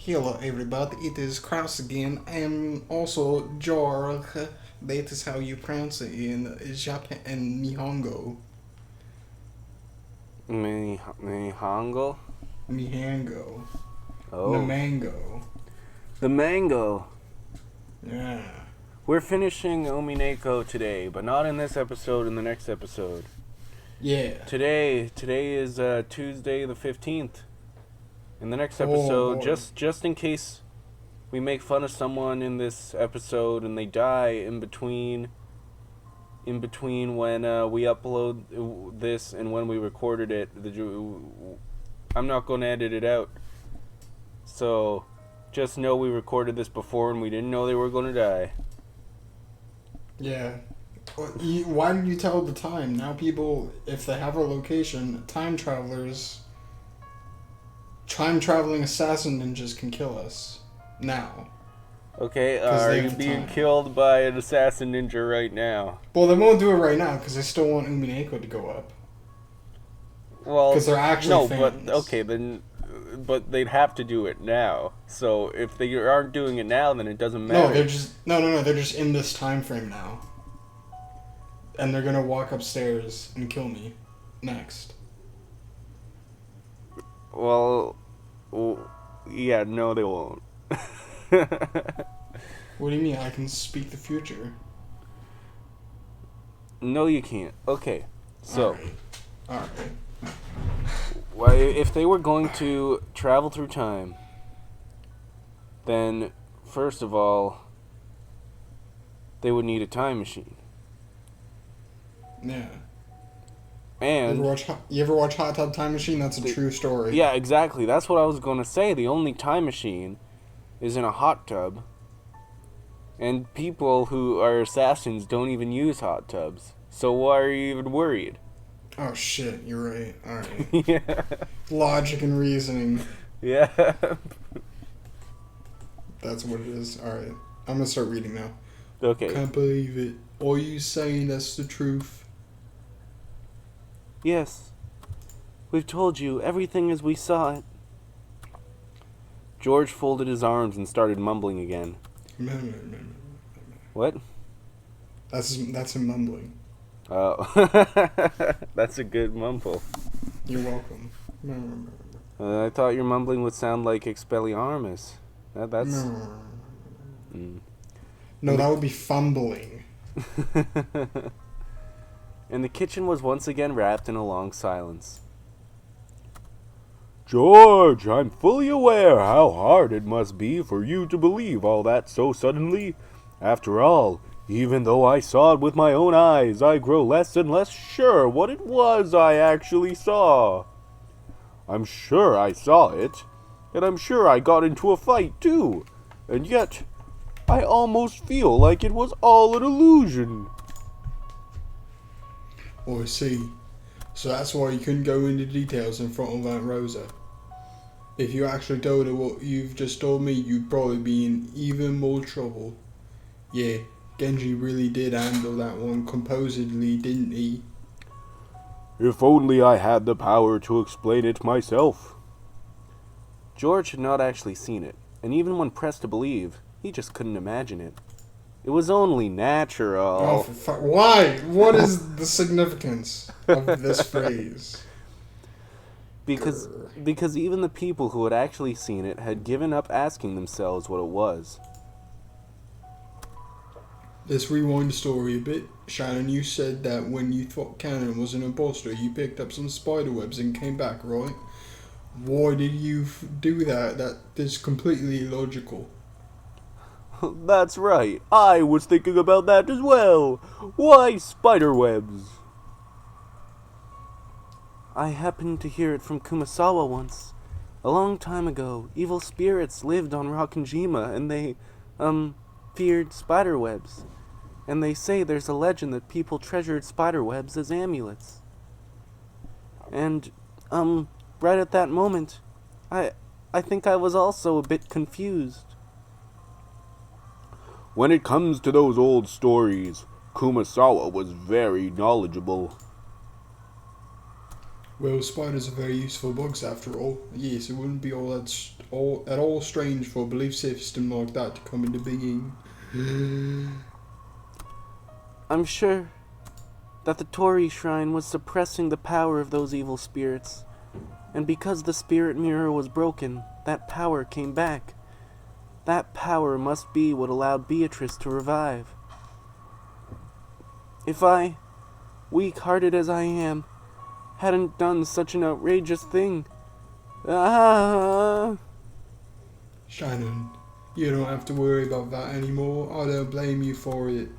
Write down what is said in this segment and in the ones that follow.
Hello everybody, it is Kraus again. I am also George. That is how you pronounce it in Japan and Nihongo. Nihongo? Nihango. Oh. Namango. The mango. Yeah. We're finishing Umineko today, but not in this episode, in the next episode. Yeah. Today is Tuesday the 15th. In the next Oh, episode, boy. just in case we make fun of someone in this episode and they die in between when we upload this and when we recorded it, I'm not going to edit it out. So, just know we recorded this before and we didn't know they were going to die. Yeah. Why did you tell the time? Now people, if they have a location, time traveling assassin ninjas can kill us. Now. Okay, 'Cause are they you have the being time. killed by an assassin ninja right now? Well, they won't do it right now because they still want Umineko to go up. Well, Because they're actually no, fans. but okay, then, but they'd have to do it now. So if they aren't doing it now, then it doesn't matter. No, they're just they're just in this time frame now. And they're gonna walk upstairs and kill me next. Well, yeah, no, they won't. What do you mean? I can speak the future. No, you can't. Okay, so Alright. if they were going to travel through time, then first of all, they would need a time machine. Yeah. And You ever watch Hot Tub Time Machine? That's a true story. yeah, exactly. That's what I was going to say. The only time machine is in a hot tub. And people who are assassins don't even use hot tubs. So why are you even worried? Oh shit, you're right. Alright. Yeah. Logic and reasoning. Yeah. That's what it is. Alright. I'm gonna start reading now. Okay. Can't believe it. Are you saying that's the truth? Yes. We've told you everything as we saw it. George folded his arms and started mumbling again. What? That's him mumbling. Oh. That's a good mumble. You're welcome. I thought your mumbling would sound like Expelliarmus. That's... No. Mm. No, that would be fumbling. And the kitchen was once again wrapped in a long silence. George, I'm fully aware how hard it must be for you to believe all that so suddenly. After all, even though I saw it with my own eyes, I grow less and less sure what it was I actually saw. I'm sure I saw it, and I'm sure I got into a fight too, and yet I almost feel like it was all an illusion. Oh, I see. So that's why you couldn't go into details in front of Aunt Rosa. If you actually told her what you've just told me, you'd probably be in even more trouble. Yeah, Genji really did handle that one composedly, didn't he? If only I had the power to explain it myself. George had not actually seen it, and even when pressed to believe, he just couldn't imagine it. It was only natural. Oh, why? What is the significance of this phrase? Because even the people who had actually seen it had given up asking themselves what it was. Let's rewind the story a bit. Shannon, you said that when you thought Cannon was an imposter, you picked up some spiderwebs and came back, right? Why did you do that? That is completely illogical. That's right. I was thinking about that as well. Why spiderwebs? I happened to hear it from Kumasawa once. A long time ago, evil spirits lived on Rakanjima, and they, feared spiderwebs. And they say there's a legend that people treasured spiderwebs as amulets. And, right at that moment, I think I was also a bit confused. When it comes to those old stories, Kumasawa was very knowledgeable. Well, spiders are very useful bugs after all. Yes, it wouldn't be at all strange for a belief system like that to come into being. I'm sure that the Torii shrine was suppressing the power of those evil spirits. And because the spirit mirror was broken, that power came back. That power must be what allowed Beatrice to revive. If I, weak-hearted as I am, hadn't done such an outrageous thing. Shannon, you don't have to worry about that anymore. I don't blame you for it.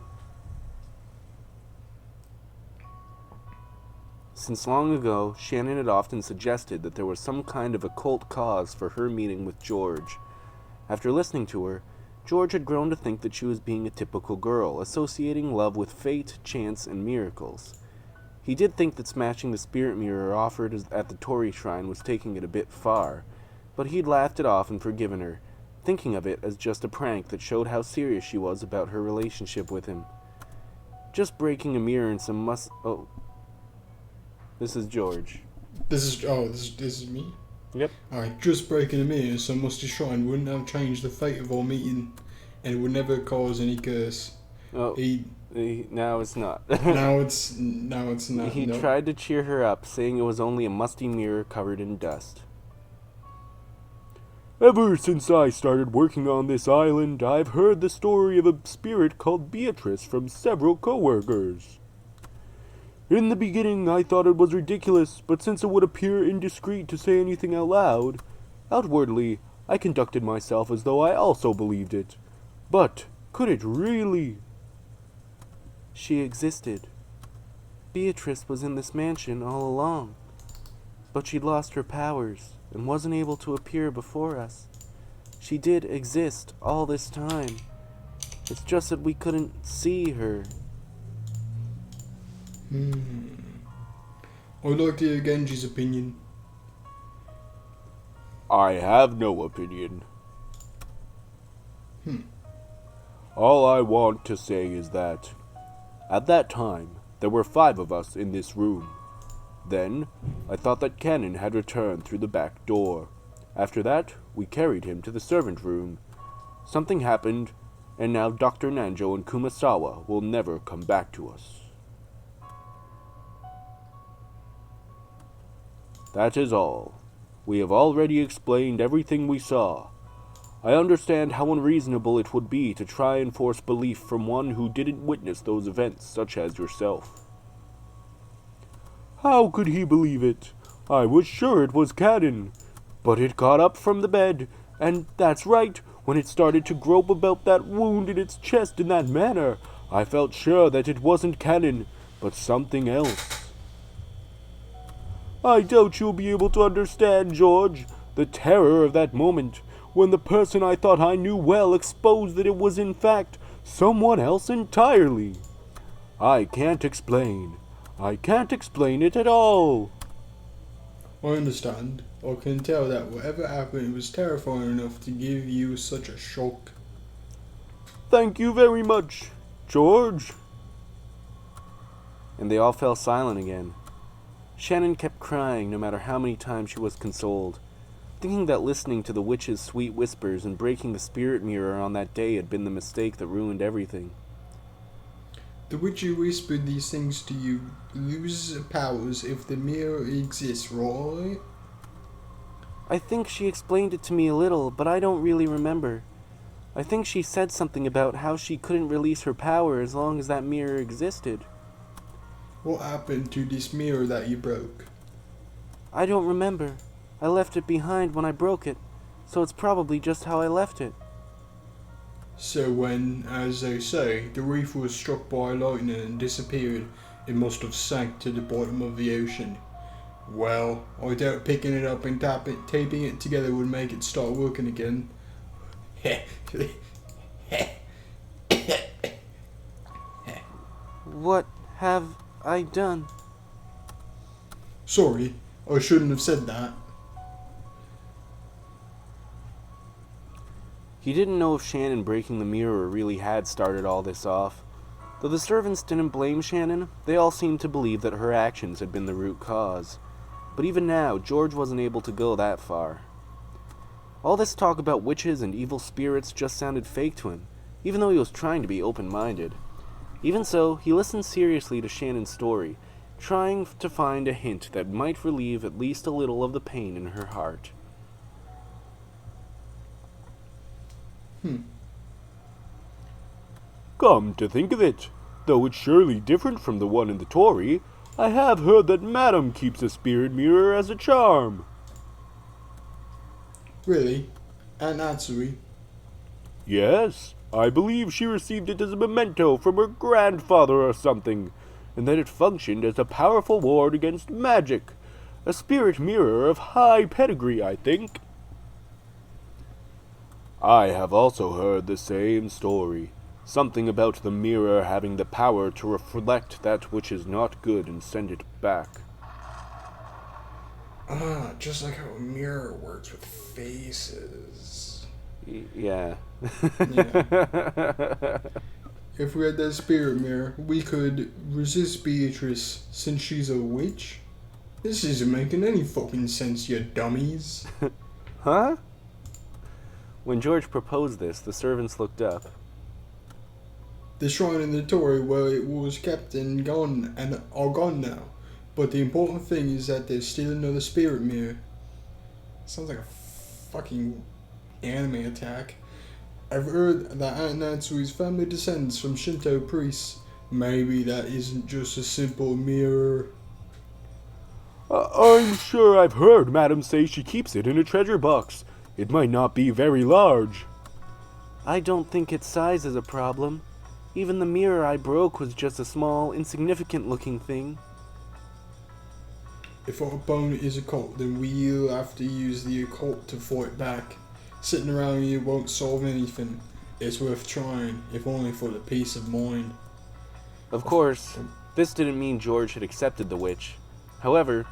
Since long ago, Shannon had often suggested that there was some kind of occult cause for her meeting with George. After listening to her, George had grown to think that she was being a typical girl, associating love with fate, chance, and miracles. He did think that smashing the spirit mirror offered at the Torii shrine was taking it a bit far, but he'd laughed it off and forgiven her, thinking of it as just a prank that showed how serious she was about her relationship with him. Just breaking a mirror in some Oh. This is George. This is me? Yep. Alright, just breaking a mirror in some musty shrine wouldn't have changed the fate of our meeting, and it would never cause any curse. Oh, now it's not. now it's not. He no. tried to cheer her up, saying it was only a musty mirror covered in dust. Ever since I started working on this island, I've heard the story of a spirit called Beatrice from several coworkers. In the beginning, I thought it was ridiculous, but since it would appear indiscreet to say anything out loud, outwardly, I conducted myself as though I also believed it. But could it really? She existed. Beatrice was in this mansion all along, but she'd lost her powers and wasn't able to appear before us. She did exist all this time. It's just that we couldn't see her. I'd like to hear Genji's opinion. I have no opinion. All I want to say is that, at that time, there were 5 of us in this room. Then, I thought that Cannon had returned through the back door. After that, we carried him to the servant room. Something happened, and now Dr. Nanjo and Kumasawa will never come back to us. That is all. We have already explained everything we saw. I understand how unreasonable it would be to try and force belief from one who didn't witness those events, such as yourself. How could he believe it? I was sure it was Cannon. But it got up from the bed, and that's right, when it started to grope about that wound in its chest in that manner, I felt sure that it wasn't Cannon, but something else. I doubt you'll be able to understand, George, the terror of that moment, when the person I thought I knew well exposed that it was in fact someone else entirely. I can't explain. I can't explain it at all. I understand. I can tell that whatever happened was terrifying enough to give you such a shock. Thank you very much, George. And they all fell silent again. Shannon kept crying no matter how many times she was consoled, thinking that listening to the witch's sweet whispers and breaking the spirit mirror on that day had been the mistake that ruined everything. The witch who whispered these things to you loses powers if the mirror exists, right? I think she explained it to me a little, but I don't really remember. I think she said something about how she couldn't release her power as long as that mirror existed. What happened to this mirror that you broke? I don't remember. I left it behind when I broke it, so it's probably just how I left it. So when, as they say, the reef was struck by lightning and disappeared, it must have sank to the bottom of the ocean. Well, I doubt picking it up and taping it together would make it start working again. What have I done? Sorry, I shouldn't have said that. He didn't know if Shannon breaking the mirror really had started all this off. Though the servants didn't blame Shannon, they all seemed to believe that her actions had been the root cause. But even now, George wasn't able to go that far. All this talk about witches and evil spirits just sounded fake to him, even though he was trying to be open-minded. Even so, he listened seriously to Shannon's story, trying to find a hint that might relieve at least a little of the pain in her heart. Come to think of it, though it's surely different from the one in the Tory, I have heard that Madam keeps a spirit mirror as a charm. Really? Aunt Natsui? Yes, I believe she received it as a memento from her grandfather or something, and that it functioned as a powerful ward against magic. A spirit mirror of high pedigree, I think. I have also heard the same story. Something about the mirror having the power to reflect that which is not good and send it back. Ah, just like how a mirror works with faces. Yeah. Yeah. If we had that spirit mirror, we could resist Beatrice since she's a witch? This isn't making any fucking sense, you dummies. Huh? When George proposed this, the servants looked up. The shrine in the Tory where it was kept and gone and are gone now. But the important thing is that there's still another spirit mirror. Sounds like a fucking anime attack. I've heard that Aunt Natsui's family descends from Shinto priests. Maybe that isn't just a simple mirror. I'm sure I've heard Madam say she keeps it in a treasure box. It might not be very large. I don't think its size is a problem. Even the mirror I broke was just a small, insignificant-looking thing. If our opponent is a cult, then we'll have to use the occult to fight back. Sitting around here won't solve anything. It's worth trying, if only for the peace of mind. Of course, this didn't mean George had accepted the witch. However,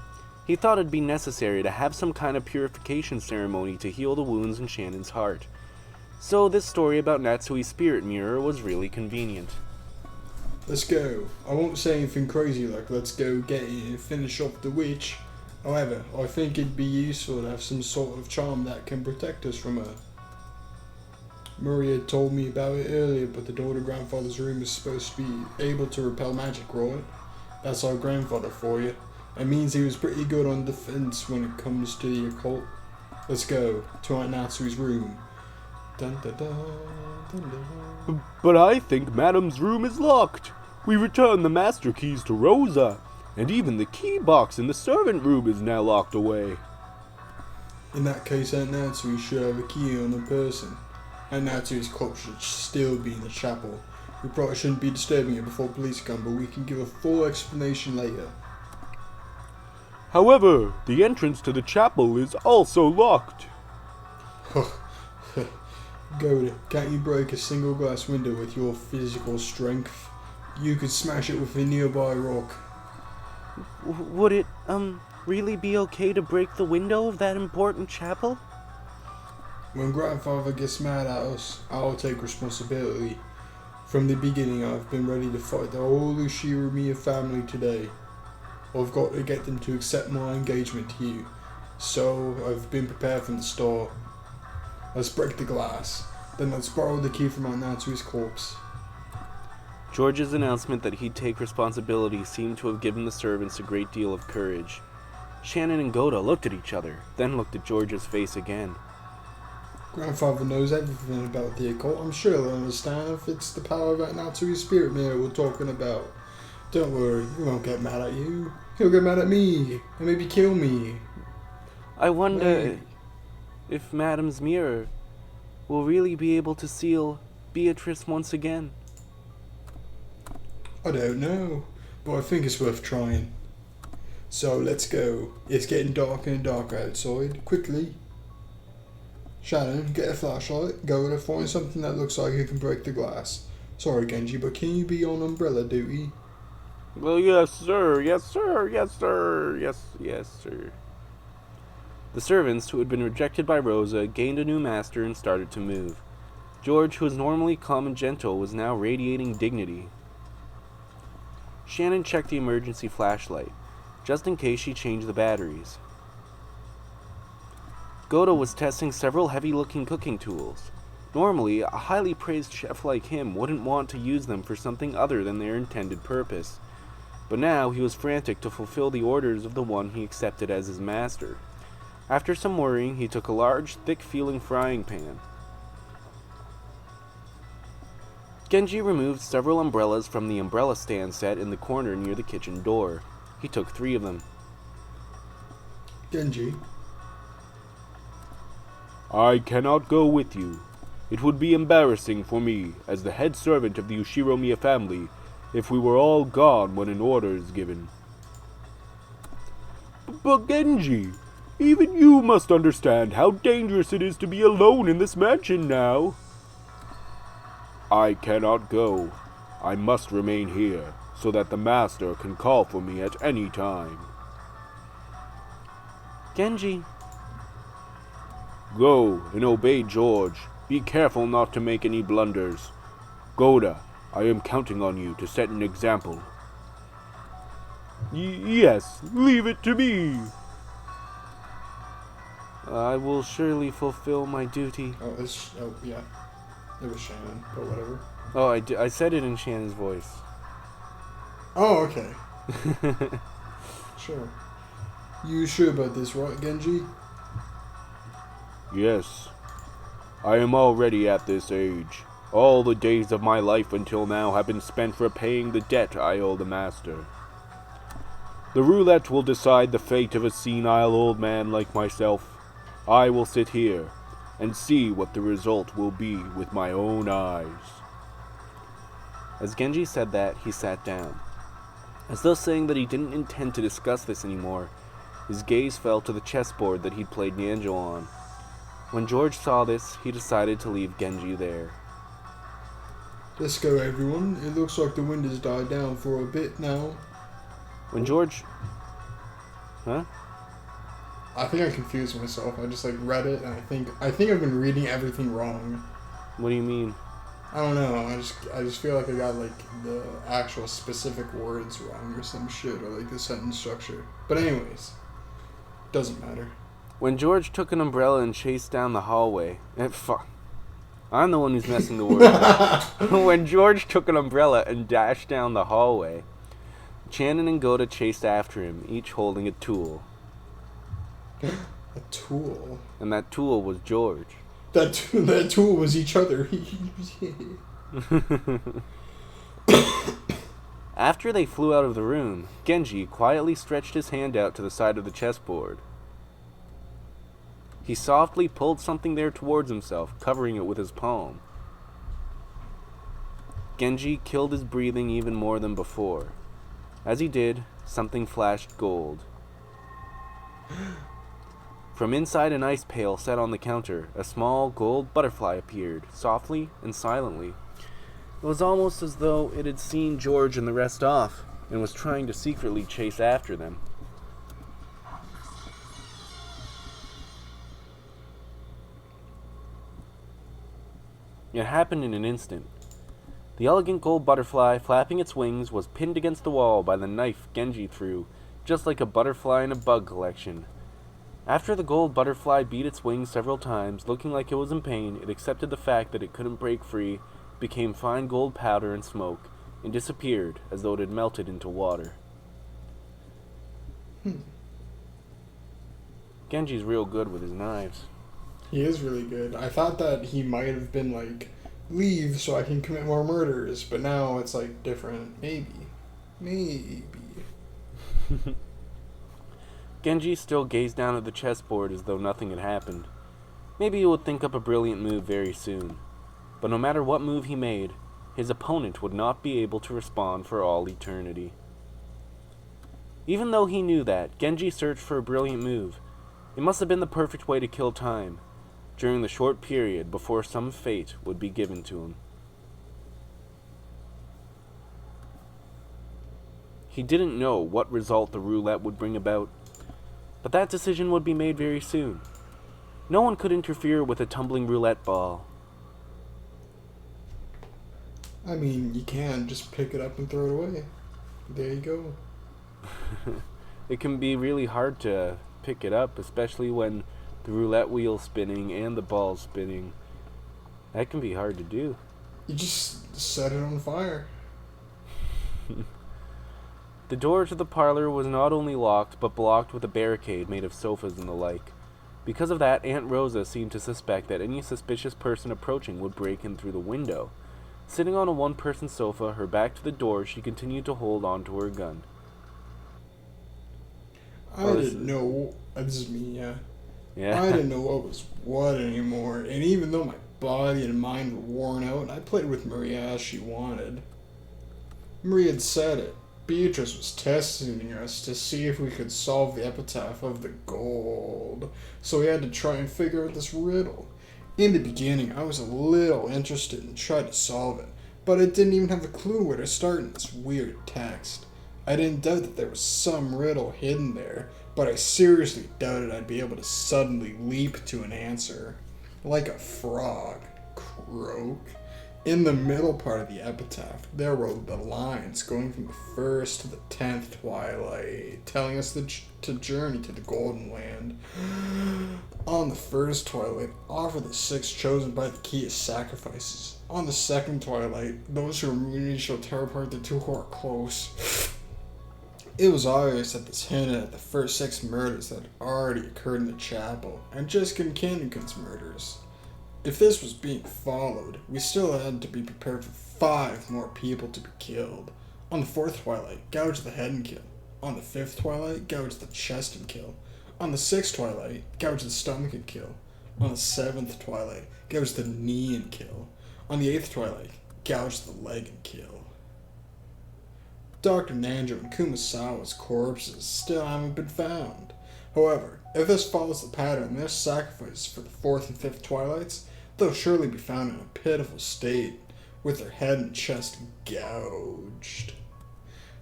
he thought it'd be necessary to have some kind of purification ceremony to heal the wounds in Shannon's heart. So this story about Natsui's spirit mirror was really convenient. Let's go. I won't say anything crazy like let's go get it and finish off the witch. However, I think it'd be useful to have some sort of charm that can protect us from her. Murray had told me about it earlier, but the door to grandfather's room is supposed to be able to repel magic, right? That's our grandfather for you. It means he was pretty good on defense when it comes to the occult. Let's go to Aunt Natsui's room. Dun, dun, dun, dun, dun. But I think Madam's room is locked. We returned the master keys to Rosa, and even the key box in the servant room is now locked away. In that case, Aunt Natsui should have a key on her person. Aunt Natsui's corpse should still be in the chapel. We probably shouldn't be disturbing it before police come, but we can give a full explanation later. However, the entrance to the chapel is also locked. Goda, can't you break a single glass window with your physical strength? You could smash it with a nearby rock. Would it, really be okay to break the window of that important chapel? When grandfather gets mad at us, I'll take responsibility. From the beginning, I've been ready to fight the whole Ushirimiya family today. I've got to get them to accept my engagement to you. So, I've been prepared from the start. Let's break the glass. Then let's borrow the key from Aunt Natsui's corpse. George's announcement that he'd take responsibility seemed to have given the servants a great deal of courage. Shannon and Goda looked at each other, then looked at George's face again. Grandfather knows everything about the occult. I'm sure he'll understand if it's the power of Aunt Natsui's spirit mirror we're talking about. Don't worry, he won't get mad at you. He'll get mad at me, and maybe kill me. I wonder Maybe. if Madam's mirror will really be able to seal Beatrice once again. I don't know, but I think it's worth trying. So let's go. It's getting darker and darker outside. Quickly. Shannon, get a flashlight. Go to find something that looks like it can break the glass. Sorry, Genji, but can you be on umbrella duty? Well, yes, sir. Yes, sir. Yes, sir. Yes, sir. The servants, who had been rejected by Rosa, gained a new master and started to move. George, who was normally calm and gentle, was now radiating dignity. Shannon checked the emergency flashlight. just in case she changed the batteries. Goto was testing several heavy-looking cooking tools. Normally, a highly praised chef like him wouldn't want to use them for something other than their intended purpose. But now he was frantic to fulfill the orders of the one he accepted as his master. After some worrying, he took a large, thick-feeling frying pan. Genji removed several umbrellas from the umbrella stand set in the corner near the kitchen door. He took 3 of them. Genji. I cannot go with you. It would be embarrassing for me, as the head servant of the Ushiromiya family, if we were all gone when an order is given. But Genji, even you must understand how dangerous it is to be alone in this mansion now. I cannot go. I must remain here, so that the master can call for me at any time. Genji. Go and obey George. Be careful not to make any blunders. Goda, I am counting on you to set an example. Yes, leave it to me. I will surely fulfill my duty. Yeah. It was Shannon, but whatever. Oh, I said it in Shannon's voice. Oh, okay. Sure. You sure about this, right, Genji? Yes. I am already at this age. All the days of my life until now have been spent repaying the debt I owe the master. The roulette will decide the fate of a senile old man like myself. I will sit here and see what the result will be with my own eyes. As Genji said that, he sat down. As though saying that he didn't intend to discuss this anymore, his gaze fell to the chessboard that he'd played Nyanjo on. When George saw this, he decided to leave Genji there. Let's go, everyone. It looks like the wind has died down for a bit now. When George... Huh? I think I confused myself. I just read it, and I think I've been reading everything wrong. What do you mean? I don't know. I just feel like I got the actual specific words wrong or some shit, or the sentence structure. But anyways, doesn't matter. When George took an umbrella and chased down the hallway... I'm the one who's messing the words up. When George took an umbrella and dashed down the hallway, Shannon and Goda chased after him, each holding a tool. A tool? And that tool was George. That tool was each other. After they flew out of the room, Genji quietly stretched his hand out to the side of the chessboard. He softly pulled something there towards himself, covering it with his palm. Genji killed his breathing even more than before. As he did, something flashed gold. From inside an ice pail set on the counter, a small gold butterfly appeared, softly and silently. It was almost as though it had seen George and the rest off, and was trying to secretly chase after them. It happened in an instant. The elegant gold butterfly, flapping its wings, was pinned against the wall by the knife Genji threw, just like a butterfly in a bug collection. After the gold butterfly beat its wings several times, looking like it was in pain, it accepted the fact that it couldn't break free, became fine gold powder and smoke, and disappeared as though it had melted into water. Genji's real good with his knives. He is really good. I thought that he might have been leave so I can commit more murders, but now it's different. Maybe. Genji still gazed down at the chessboard as though nothing had happened. Maybe he would think up a brilliant move very soon. But no matter what move he made, his opponent would not be able to respond for all eternity. Even though he knew that, Genji searched for a brilliant move. It must have been the perfect way to kill time, during the short period before some fate would be given to him. He didn't know what result the roulette would bring about, but that decision would be made very soon. No one could interfere with a tumbling roulette ball. I mean, you can just pick it up and throw it away. There you go. it can be really hard to pick it up, especially when the roulette wheel's spinning and the ball's spinning. That can be hard to do. You just set it on fire. The door to the parlor was not only locked, but blocked with a barricade made of sofas and the like. Because of that, Aunt Rosa seemed to suspect that any suspicious person approaching would break in through the window. Sitting on a one-person sofa, her back to the door, she continued to hold on to her gun. I didn't know. This is me, yeah. Yeah. I didn't know what was what anymore, and even though my body and mind were worn out, I played with Maria as she wanted. Maria had said it. Beatrice was testing us to see if we could solve the epitaph of the gold, so we had to try and figure out this riddle. In the beginning, I was a little interested and tried to solve it, but I didn't even have a clue where to start in this weird text. I didn't doubt that there was some riddle hidden there, but I seriously doubted I'd be able to suddenly leap to an answer. Like a frog. Croak. In the middle part of the epitaph, there were the lines going from the 1st to the 10th twilight, telling us to journey to the Golden Land. On the 1st twilight, offer the 6 chosen by the key as sacrifices. On the 2nd twilight, those who are immunity shall tear apart the 2 who are close. It was obvious that this hinted at the first 6 murders that had already occurred in the chapel, and Jessica and Kennigan's murders. If this was being followed, we still had to be prepared for 5 more people to be killed. On the 4th twilight, gouge the head and kill. On the 5th twilight, gouge the chest and kill. On the 6th twilight, gouge the stomach and kill. On the 7th twilight, gouge the knee and kill. On the 8th twilight, gouge the leg and kill. Dr. Nanjo and Kumasawa's corpses still haven't been found. However, if this follows the pattern, their sacrifices for the 4th and 5th twilights, they'll surely be found in a pitiful state, with their head and chest gouged.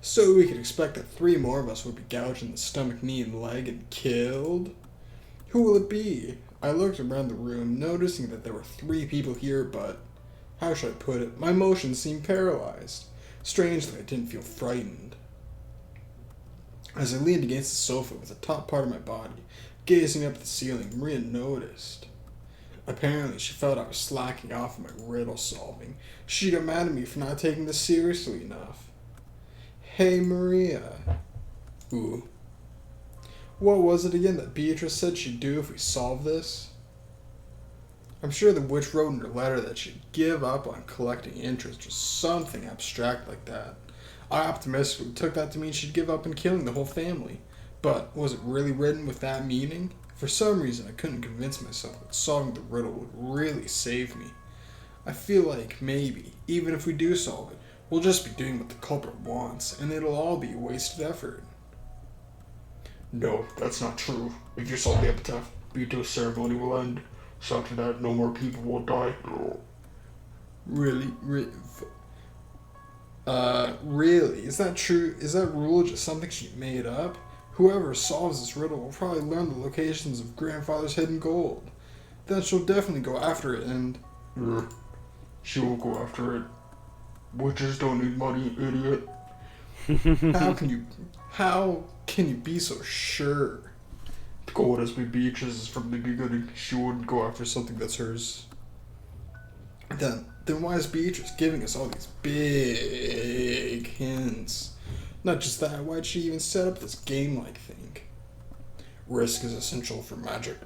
So we could expect that 3 more of us would be gouged in the stomach, knee, and leg and killed? Who will it be? I looked around the room, noticing that there were 3 people here, but, how should I put it, my motions seemed paralyzed. Strangely, I didn't feel frightened. As I leaned against the sofa with the top part of my body, gazing up at the ceiling, Maria noticed. Apparently, she felt I was slacking off in my riddle solving. She got mad at me for not taking this seriously enough. Hey, Maria. Ooh. What was it again that Beatrice said she'd do if we solved this? I'm sure the witch wrote in her letter that she'd give up on collecting interest or something abstract like that. I optimistically took that to mean she'd give up on killing the whole family. But was it really written with that meaning? For some reason, I couldn't convince myself that solving the riddle would really save me. I feel like maybe, even if we do solve it, we'll just be doing what the culprit wants, and it'll all be a wasted effort. No, that's not true. If you solve the epitaph, Beato's ceremony will end. So after that, no more people will die. Really? Really? Is that true? Is that rule just something she made up? Whoever solves this riddle will probably learn the locations of Grandfather's hidden gold. Then she'll definitely go after it and... She will go after it. Witches don't need money, idiot. How can you be so sure? The gold has been Beatrice's from the beginning. She wouldn't go after something that's hers. Then why is Beatrice giving us all these big hints? Not just that, why'd she even set up this game-like thing? Risk is essential for magic.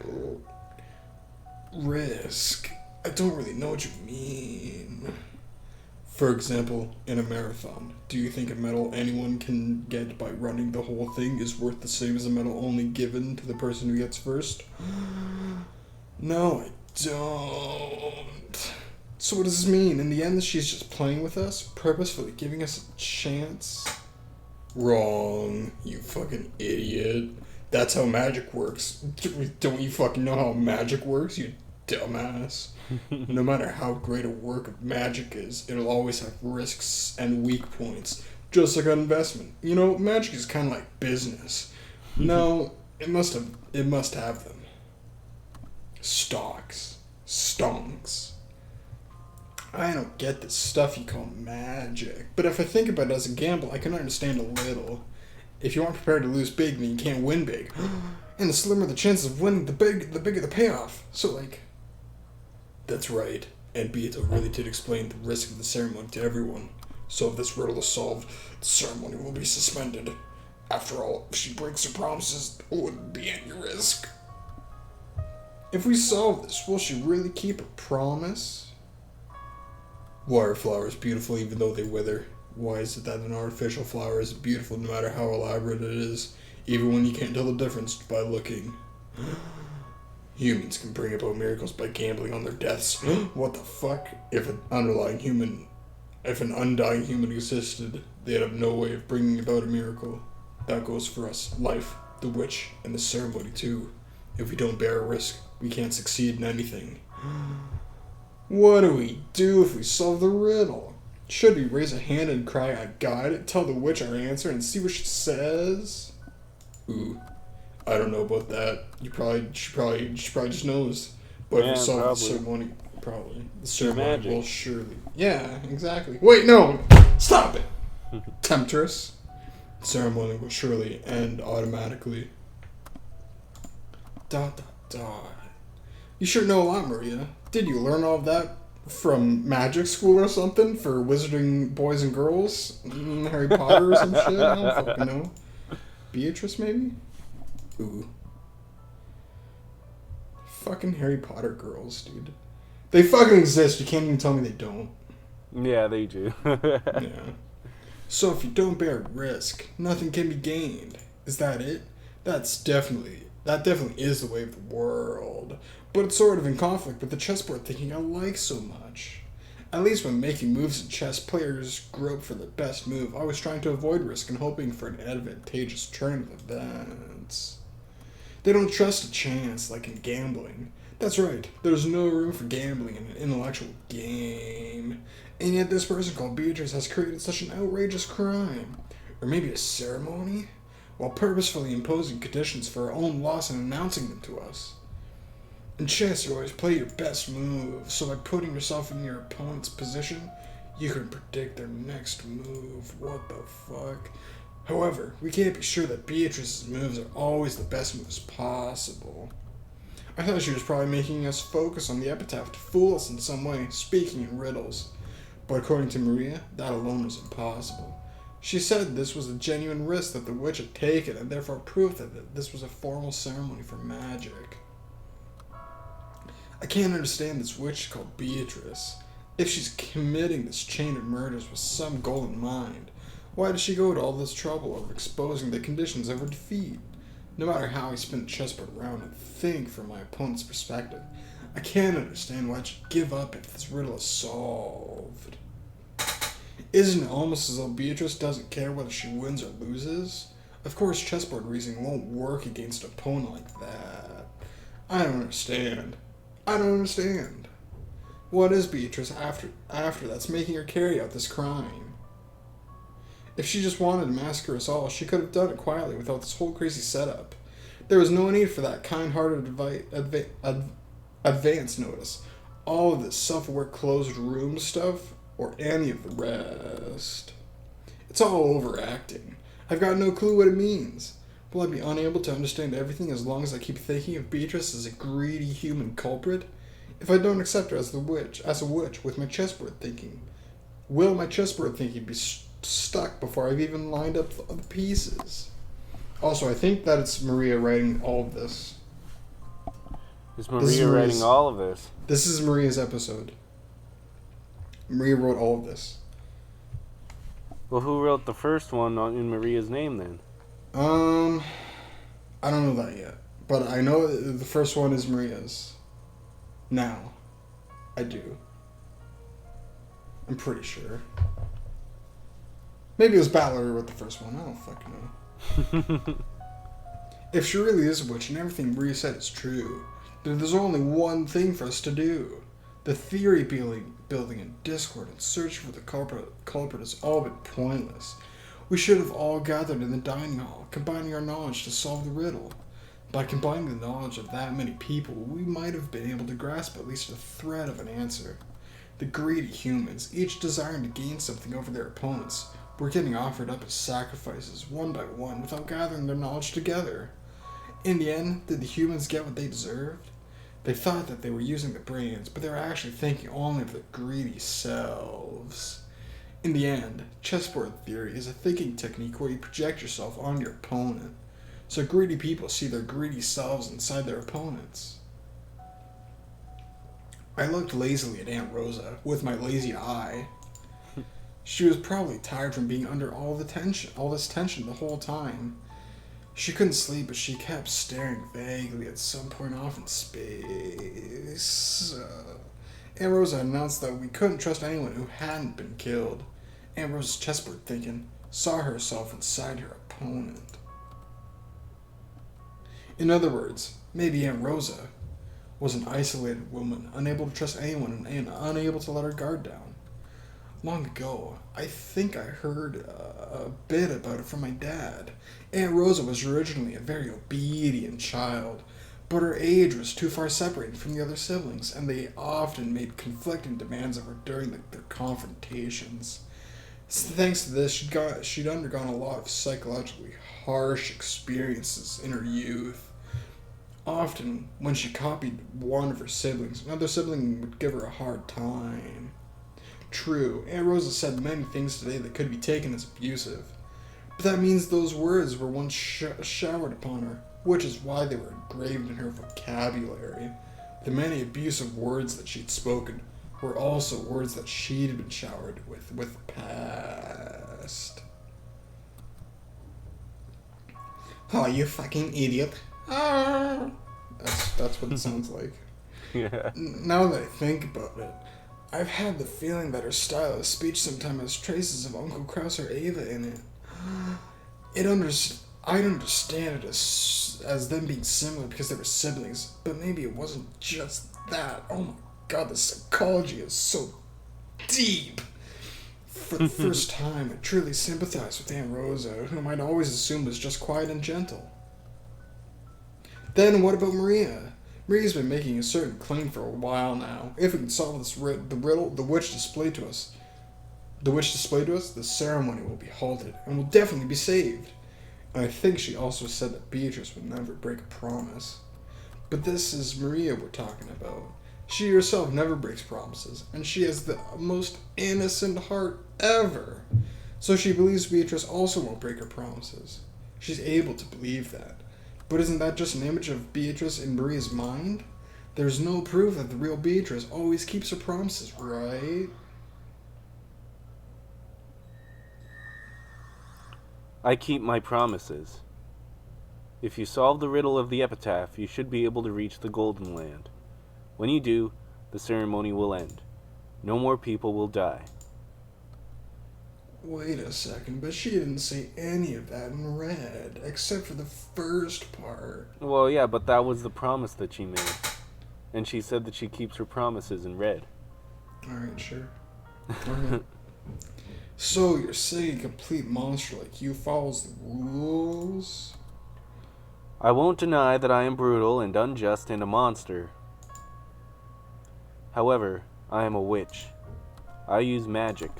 Risk? I don't really know what you mean. For example, in a marathon, do you think a medal anyone can get by running the whole thing is worth the same as a medal only given to the person who gets first? No, I don't. So what does this mean? In the end, she's just playing with us, purposefully giving us a chance? Wrong, you fucking idiot. That's how magic works. Don't you fucking know how magic works, you dumbass? No matter how great a work of magic is, it'll always have risks and weak points. Just like an investment. You know, magic is kind of like business. No, it must have them. Stocks. Stonks. I don't get this stuff you call magic, but if I think about it as a gamble, I can understand a little. If you aren't prepared to lose big, then you can't win big. And the slimmer the chances of winning, the bigger the payoff. So, like, that's right. And Beato really did explain the risk of the ceremony to everyone. So if this riddle is solved, the ceremony will be suspended. After all, if she breaks her promises, it wouldn't be any risk. If we solve this, will she really keep her promise? Why are flowers beautiful even though they wither? Why is it that an artificial flower is beautiful no matter how elaborate it is, even when you can't tell the difference by looking? Humans can bring about miracles by gambling on their deaths. What the fuck? If an undying human existed, they'd have no way of bringing about a miracle. That goes for us, life, the witch, and the ceremony too. If we don't bear a risk, we can't succeed in anything. What do we do if we solve the riddle? Should we raise a hand and cry, "I got it," tell the witch our answer and see what she says? Ooh, I don't know about that. She probably just knows. But if we solve the ceremony, the ceremony will surely. Yeah, exactly. Wait, no, stop it, temptress. The ceremony will surely end automatically. ... You sure know a lot, Maria. Did you learn all of that from magic school or something for wizarding boys and girls? Harry Potter or some shit? I don't fucking know. Beatrice, maybe? Ooh. Fucking Harry Potter girls, dude. They fucking exist. You can't even tell me they don't. Yeah, they do. Yeah. So if you don't bear risk, nothing can be gained. Is that it? That definitely is the way of the world. But it's sort of in conflict with the chessboard thinking I like so much. At least when making moves in chess, players grope for the best move, always trying to avoid risk and hoping for an advantageous turn of events. They don't trust a chance like in gambling. That's right, there's no room for gambling in an intellectual game. And yet this person called Beatrice has created such an outrageous crime. Or maybe a ceremony? While purposefully imposing conditions for her own loss and announcing them to us. In chess, you always play your best move, so by putting yourself in your opponent's position, you can predict their next move. What the fuck? However, we can't be sure that Beatrice's moves are always the best moves possible. I thought she was probably making us focus on the epitaph to fool us in some way, speaking in riddles. But according to Maria, that alone was impossible. She said this was a genuine risk that the witch had taken, and therefore proof that this was a formal ceremony for magic. I can't understand this witch called Beatrice. If she's committing this chain of murders with some goal in mind, why does she go to all this trouble of exposing the conditions of her defeat? No matter how I spin the chessboard around and think from my opponent's perspective, I can't understand why she'd give up if this riddle is solved. Isn't it almost as though Beatrice doesn't care whether she wins or loses? Of course, chessboard reasoning won't work against an opponent like that. I don't understand. What is Beatrice after that's making her carry out this crime? If she just wanted to massacre us all, she could have done it quietly without this whole crazy setup. There was no need for that kind-hearted advance notice, all of this self-aware closed room stuff, or any of the rest. It's all overacting. I've got no clue what it means. Will I be unable to understand everything as long as I keep thinking of Beatrice as a greedy human culprit? If I don't accept her as a witch with my chessboard thinking, will my chessboard thinking be stuck before I've even lined up the pieces? Also, I think that it's Maria writing all of this. Is Maria writing all of this? This is Maria's episode. Maria wrote all of this. Well, who wrote the first one in Maria's name then? I don't know that yet. But I know the first one is Maria's. Now. I do. I'm pretty sure. Maybe it was Battler who wrote the first one. I don't fucking know. If she really is a witch and everything Maria said is true, then there's only one thing for us to do. The theory building in Discord and searching for the culprit has all been pointless. We should have all gathered in the dining hall, combining our knowledge to solve the riddle. By combining the knowledge of that many people, we might have been able to grasp at least a thread of an answer. The greedy humans, each desiring to gain something over their opponents, were getting offered up as sacrifices one by one without gathering their knowledge together. In the end, did the humans get what they deserved? They thought that they were using their brains, but they were actually thinking only of their greedy selves. In the end, chessboard theory is a thinking technique where you project yourself on your opponent, so greedy people see their greedy selves inside their opponents. I looked lazily at Aunt Rosa with my lazy eye. She was probably tired from being under all this tension the whole time. She couldn't sleep, but she kept staring vaguely at some point off in space. Aunt Rosa announced that we couldn't trust anyone who hadn't been killed. Aunt Rosa's chessboard thinking saw herself inside her opponent. In other words, maybe Aunt Rosa was an isolated woman, unable to trust anyone and unable to let her guard down. Long ago, I think I heard a bit about it from my dad. Aunt Rosa was originally a very obedient child, but her age was too far separated from the other siblings, and they often made conflicting demands of her during their confrontations. Thanks to this, she'd undergone a lot of psychologically harsh experiences in her youth. Often, when she copied one of her siblings, another sibling would give her a hard time. True, Aunt Rosa said many things today that could be taken as abusive, but that means those words were once showered upon her, which is why they were engraved in her vocabulary. The many abusive words that she'd spoken were also words that she'd been showered with the past. Oh, you fucking idiot. Ah. That's what it sounds like. Yeah. Now that I think about it, I've had the feeling that her style of speech sometimes has traces of Uncle Kraus or Ava in it. I'd understand it as them being similar because they were siblings, but maybe it wasn't just that. Oh my god, the psychology is so deep. For the first time, I truly sympathized with Aunt Rosa, whom I'd always assumed was just quiet and gentle. Then what about Maria? Maria's been making a certain claim for a while now. If we can solve the riddle the witch displayed to us, the ceremony will be halted and will definitely be saved. And I think she also said that Beatrice would never break a promise. But this is Maria we're talking about. She herself never breaks promises, and she has the most innocent heart ever. So she believes Beatrice also won't break her promises. She's able to believe that. But isn't that just an image of Beatrice in Maria's mind? There's no proof that the real Beatrice always keeps her promises, right? I keep my promises. If you solve the riddle of the epitaph, you should be able to reach the Golden Land. When you do, the ceremony will end. No more people will die. Wait a second, but she didn't say any of that in red, except for the first part. Well, yeah, but that was the promise that she made. And she said that she keeps her promises in red. Alright, sure. Alright. So, you're saying a complete monster like you follows the rules? I won't deny that I am brutal and unjust and a monster. However, I am a witch. I use magic.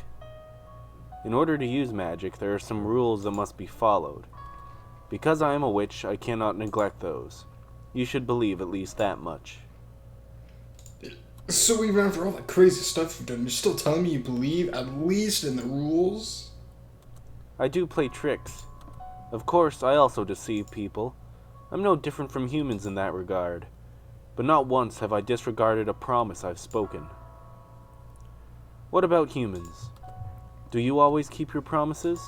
In order to use magic, there are some rules that must be followed. Because I am a witch, I cannot neglect those. You should believe at least that much. So even after all that crazy stuff you've done, you're still telling me you believe at least in the rules? I do play tricks. Of course, I also deceive people. I'm no different from humans in that regard. But not once have I disregarded a promise I've spoken. What about humans? Do you always keep your promises?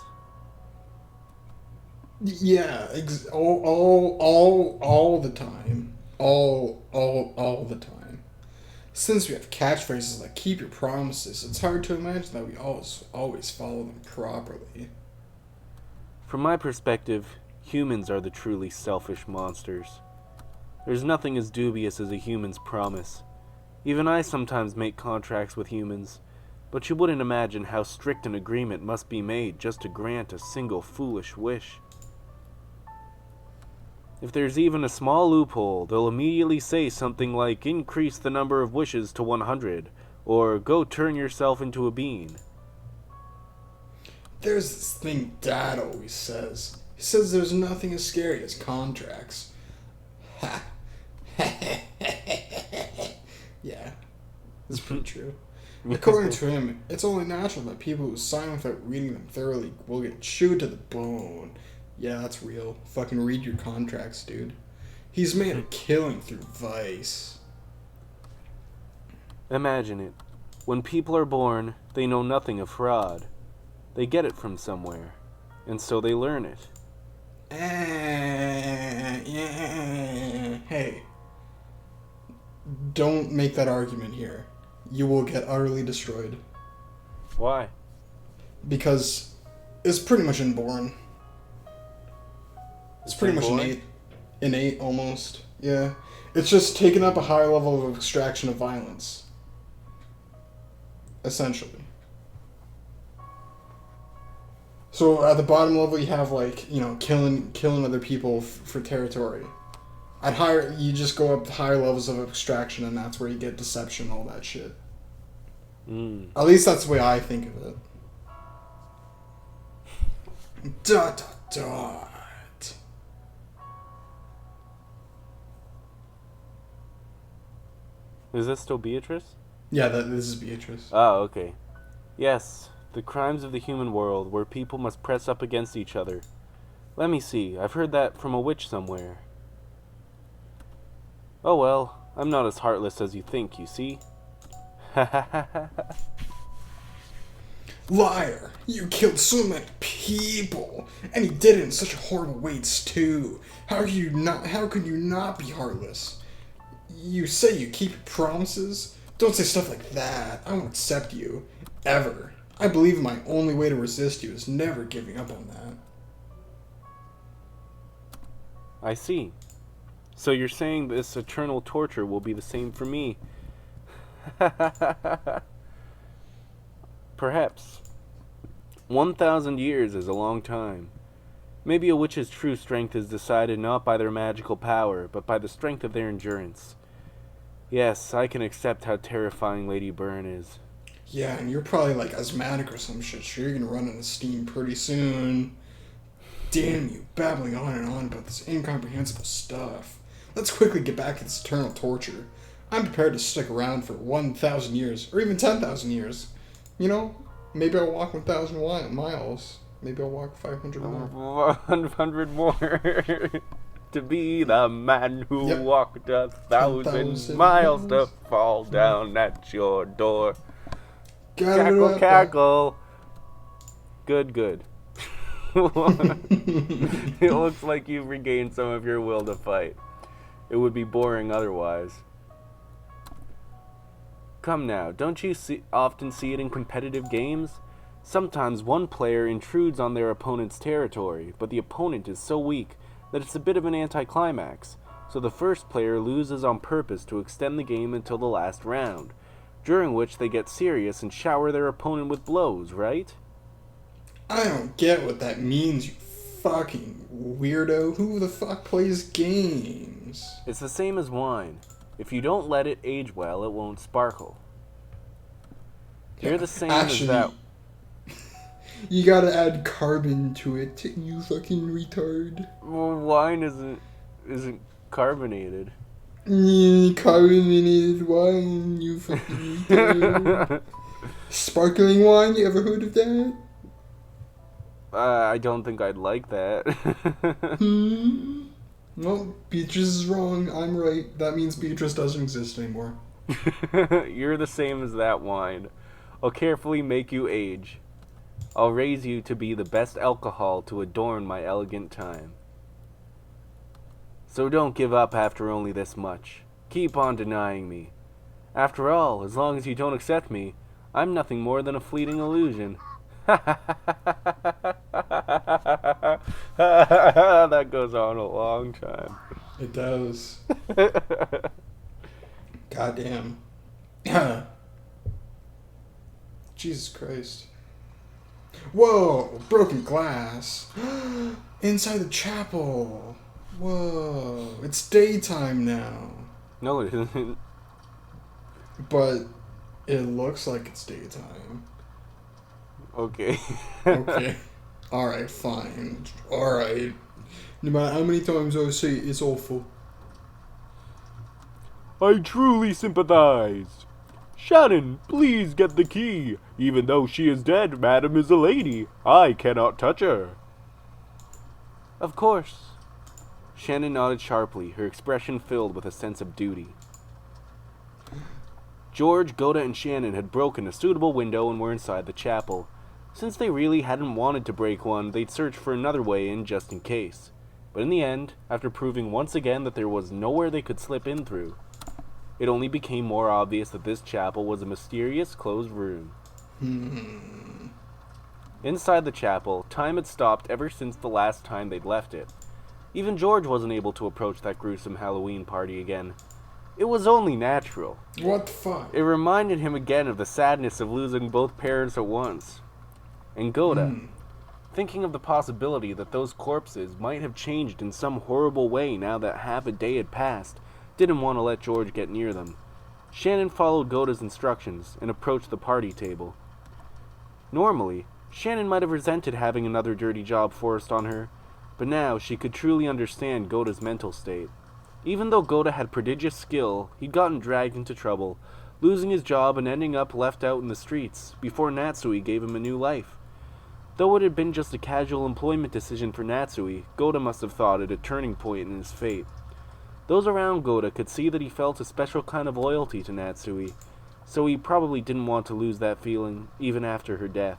Yeah, all the time. All the time. Since we have catchphrases like keep your promises, it's hard to imagine that we always follow them properly. From my perspective, humans are the truly selfish monsters. There's nothing as dubious as a human's promise. Even I sometimes make contracts with humans, but you wouldn't imagine how strict an agreement must be made just to grant a single foolish wish. If there's even a small loophole, they'll immediately say something like, increase the number of wishes to 100, or go turn yourself into a bean. There's this thing Dad always says. He says there's nothing as scary as contracts. Ha. Yeah, that's pretty true. According to him, it's only natural that people who sign without reading them thoroughly will get chewed to the bone. Yeah, that's real. Fucking read your contracts, dude. He's made a killing through vice. Imagine it. When people are born, they know nothing of fraud. They get it from somewhere, and so they learn it. Hey, don't make that argument here. You will get utterly destroyed. Why? Because it's pretty much inborn. It's pretty much innate. Innate, almost. Yeah. It's just taking up a higher level of extraction of violence. Essentially. So at the bottom level, you have killing other people for territory. At higher, you just go up to higher levels of extraction, and that's where you get deception, all that shit. At least that's the way I think of it. Dot dot dot. Is this still Beatrice? Yeah, this is Beatrice. Oh, okay. Yes, the crimes of the human world, where people must press up against each other. Let me see, I've heard that from a witch somewhere. Oh well, I'm not as heartless as you think, you see? Liar! You killed so many people, and you did it in such horrible ways too. How could you not be heartless? You say you keep your promises? Don't say stuff like that. I won't accept you. Ever. I believe my only way to resist you is never giving up on that. I see. So you're saying this eternal torture will be the same for me? Perhaps. 1,000 years is a long time. Maybe a witch's true strength is decided not by their magical power, but by the strength of their endurance. Yes, I can accept how terrifying Lady Byrne is. Yeah, and you're probably like asthmatic or some shit, so you're gonna run out of steam pretty soon. Damn you, babbling on and on about this incomprehensible stuff. Let's quickly get back to this eternal torture. I'm prepared to stick around for 1,000 years, or even 10,000 years. You know, maybe I'll walk 1,000 miles. Maybe I'll walk 500 more. 100 more. To be the man who walked 1,000 miles to fall down at your door. Cackle, cackle. Good. It looks like you've regained some of your will to fight. It would be boring otherwise. Come now, don't you often see it in competitive games? Sometimes one player intrudes on their opponent's territory, but the opponent is so weak that it's a bit of an anticlimax, so the first player loses on purpose to extend the game until the last round, during which they get serious and shower their opponent with blows, right? I don't get what that means, you fucking weirdo. Who the fuck plays games? It's the same as wine. If you don't let it age well, it won't sparkle. You're the same as that. You gotta add carbon to it, you fucking retard. Well, wine isn't carbonated. Carbonated wine, you fucking retard. Sparkling wine, you ever heard of that? I don't think I'd like that. Well, Beatrice is wrong. I'm right. That means Beatrice doesn't exist anymore. You're the same as that wine. I'll carefully make you age. I'll raise you to be the best alcohol to adorn my elegant time. So don't give up after only this much. Keep on denying me. After all, as long as you don't accept me, I'm nothing more than a fleeting illusion. That goes on a long time. It does. Goddamn. Jesus Christ. Whoa! Broken glass. Inside the chapel. Whoa. It's daytime now. No, it isn't. But it looks like it's daytime. Okay. Okay. Alright, fine. Alright. No matter how many times I say it, it's awful. I truly sympathize. Shannon, please get the key. Even though she is dead, Madam is a lady. I cannot touch her. Of course. Shannon nodded sharply, her expression filled with a sense of duty. George, Goda, and Shannon had broken a suitable window and were inside the chapel. Since they really hadn't wanted to break one, they'd searched for another way in just in case. But in the end, after proving once again that there was nowhere they could slip in through, it only became more obvious that this chapel was a mysterious closed room. Inside the chapel, time had stopped ever since the last time they'd left it. Even George wasn't able to approach that gruesome Halloween party again. It was only natural. What the fuck? It reminded him again of the sadness of losing both parents at once. And Goda, thinking of the possibility that those corpses might have changed in some horrible way now that half a day had passed, didn't want to let George get near them. Shannon followed Goda's instructions and approached the party table. Normally, Shannon might have resented having another dirty job forced on her, but now she could truly understand Goda's mental state. Even though Goda had prodigious skill, he'd gotten dragged into trouble, losing his job and ending up left out in the streets before Natsui gave him a new life. Though it had been just a casual employment decision for Natsui, Goda must have thought it a turning point in his fate. Those around Goda could see that he felt a special kind of loyalty to Natsui, so he probably didn't want to lose that feeling, even after her death.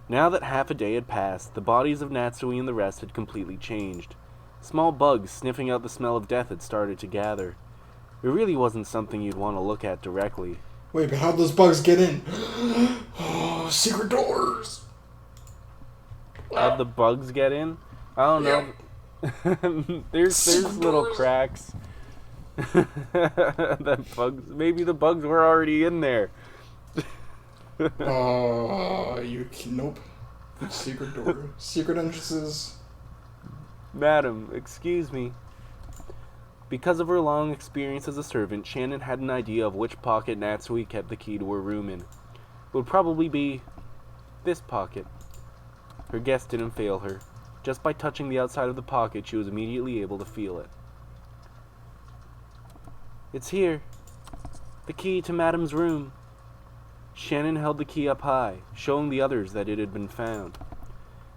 Now that half a day had passed, the bodies of Natsui and the rest had completely changed. Small bugs sniffing out the smell of death had started to gather. It really wasn't something you'd want to look at directly. Wait, but how'd those bugs get in? Oh, secret doors! How'd the bugs get in? I don't know. There's little cracks. That bugs. Maybe the bugs were already in there. Nope. Secret door. Secret entrances. Madam, excuse me. Because of her long experience as a servant, Shannon had an idea of which pocket Natsui kept the key to her room in. It would probably be this pocket. Her guess didn't fail her. Just by touching the outside of the pocket, she was immediately able to feel it. It's here. The key to Madam's room. Shannon held the key up high, showing the others that it had been found.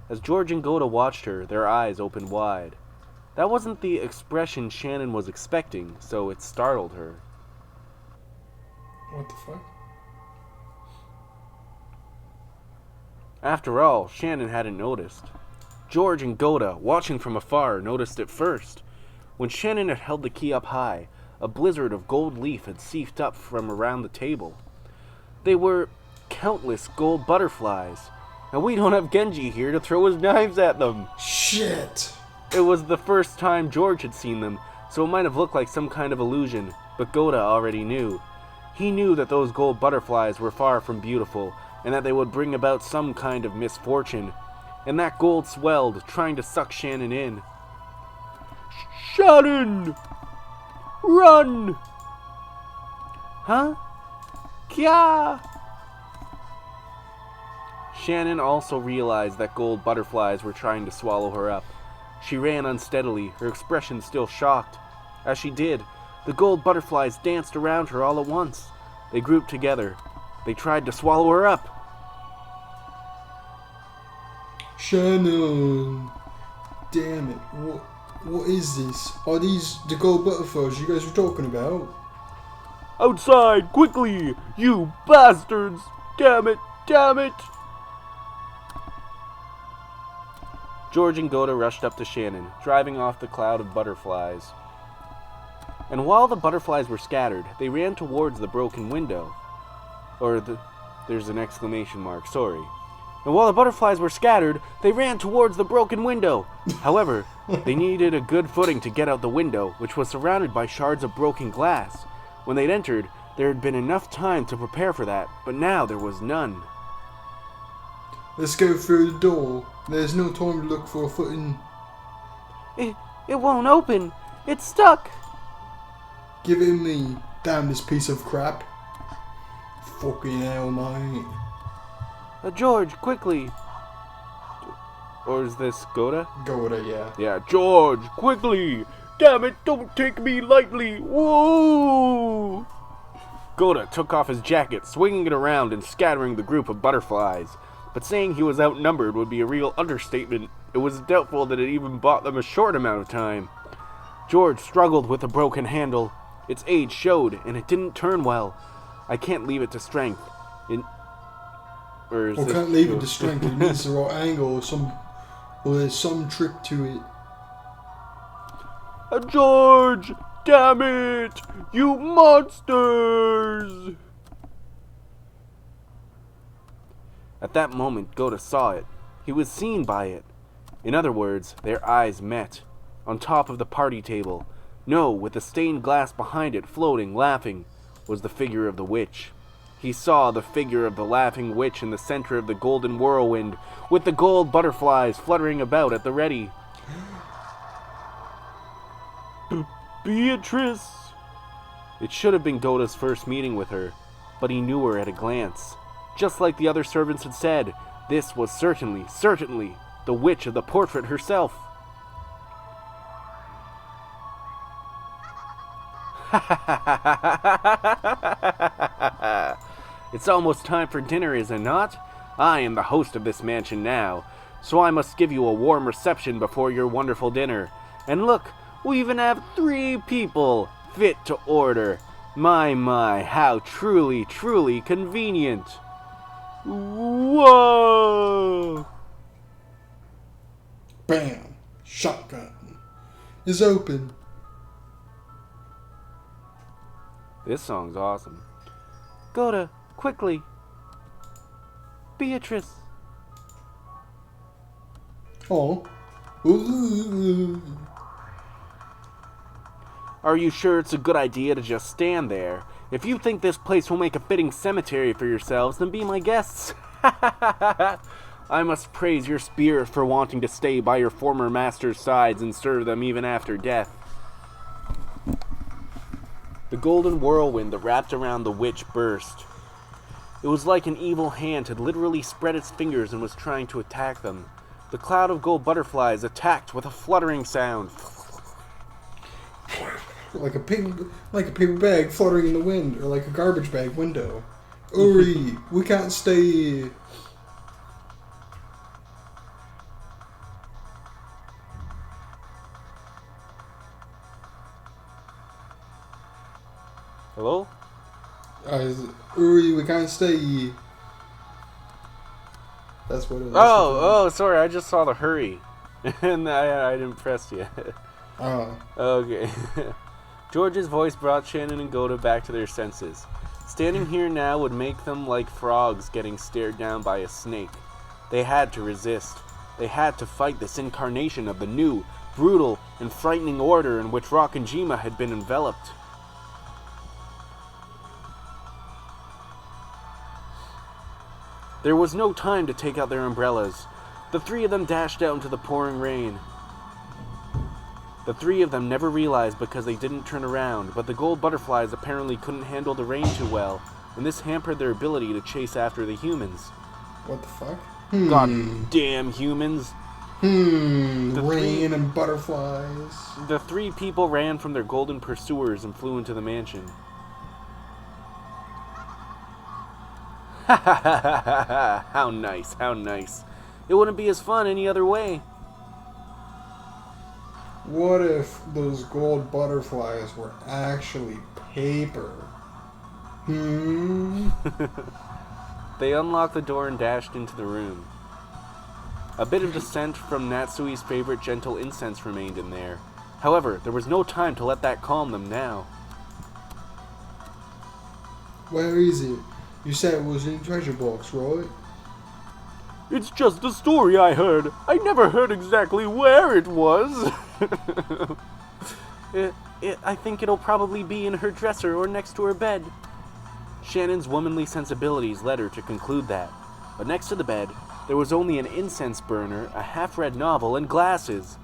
As George and Goda watched her, their eyes opened wide. That wasn't the expression Shannon was expecting, so it startled her. What the fuck? After all, Shannon hadn't noticed. George and Goda, watching from afar, noticed it first. When Shannon had held the key up high, a blizzard of gold leaf had seeped up from around the table. They were countless gold butterflies, and we don't have Genji here to throw his knives at them. Shit! It was the first time George had seen them, so it might have looked like some kind of illusion, but Goda already knew. He knew that those gold butterflies were far from beautiful, and that they would bring about some kind of misfortune. And that gold swelled, trying to suck Shannon in. Shannon! Run! Huh? Kya! Shannon also realized that gold butterflies were trying to swallow her up. She ran unsteadily, her expression still shocked. As she did, the gold butterflies danced around her all at once. They grouped together. They tried to swallow her up. Shannon! Damn it. What is this? Are these the gold butterflies you guys were talking about? Outside, quickly! You bastards! Damn it! Damn it! George and Goda rushed up to Shannon, driving off the cloud of butterflies. And while the butterflies were scattered, they ran towards the broken window. There's an exclamation mark, sorry. And while the butterflies were scattered, they ran towards the broken window. However, they needed a good footing to get out the window, which was surrounded by shards of broken glass. When they'd entered, there had been enough time to prepare for that, but now there was none. Let's go through the door. There's no time to look for a footing. It won't open. It's stuck. Give it me. Damn this piece of crap. Fucking hell, mate. George, quickly! Or is this Goda? Goda, yeah. Yeah, George, quickly! Damn it, don't take me lightly! Whoa! Goda took off his jacket, swinging it around and scattering the group of butterflies. But saying he was outnumbered would be a real understatement. It was doubtful that it even bought them a short amount of time. George struggled with the broken handle. Its age showed, and it didn't turn well. I can't leave it to strength. Or can't leave it to strength. It needs the right angle or there's some trick to it. George! Damn it! You monsters! At that moment, Goda saw it. He was seen by it. In other words, their eyes met. On top of the party table, no, with the stained glass behind it, floating, laughing, was the figure of the witch. He saw the figure of the laughing witch in the center of the golden whirlwind, with the gold butterflies fluttering about at the ready. Beatrice! It should have been Goda's first meeting with her, but he knew her at a glance. Just like the other servants had said, this was certainly the witch of the portrait herself. It's almost time for dinner, is it not? I am the host of this mansion now, so I must give you a warm reception before your wonderful dinner. And look, we even have 3 people fit to order. My, how truly convenient. Whoa! Bam! Shotgun is open. This song's awesome. Goda, quickly. Beatrice. Oh. Ooh. Are you sure it's a good idea to just stand there? If you think this place will make a fitting cemetery for yourselves, then be my guests. I must praise your spirit for wanting to stay by your former master's sides and serve them even after death. The golden whirlwind that wrapped around the witch burst. It was like an evil hand had literally spread its fingers and was trying to attack them. The cloud of gold butterflies attacked with a fluttering sound. Like a paper bag fluttering in the wind, or like a garbage bag window. Hurry, we can't stay. Hello? Hurry, we can't stay. That's what it is. Oh, sorry, I just saw the hurry. And I didn't press yet. Oh. Okay. George's voice brought Shannon and Goda back to their senses. Standing here now would make them like frogs getting stared down by a snake. They had to resist. They had to fight this incarnation of the new, brutal, and frightening order in which Rokkenjima had been enveloped. There was no time to take out their umbrellas. The 3 of them dashed out into the pouring rain. The 3 of them never realized because they didn't turn around, but the gold butterflies apparently couldn't handle the rain too well, and this hampered their ability to chase after the humans. What the fuck? God damn humans. Rain and butterflies. The 3 people ran from their golden pursuers and flew into the mansion. Ha ha ha ha ha ha! How nice, how nice. It wouldn't be as fun any other way. What if those gold butterflies were actually paper? They unlocked the door and dashed into the room. A bit of dissent from Natsui's favorite gentle incense remained in there. However, there was no time to let that calm them now. Where is it? You said it was in the treasure box, right? It's just a story I heard. I never heard exactly where it was. I think it'll probably be in her dresser or next to her bed. Shannon's womanly sensibilities led her to conclude that. But next to the bed, there was only an incense burner, a half-read novel, and glasses.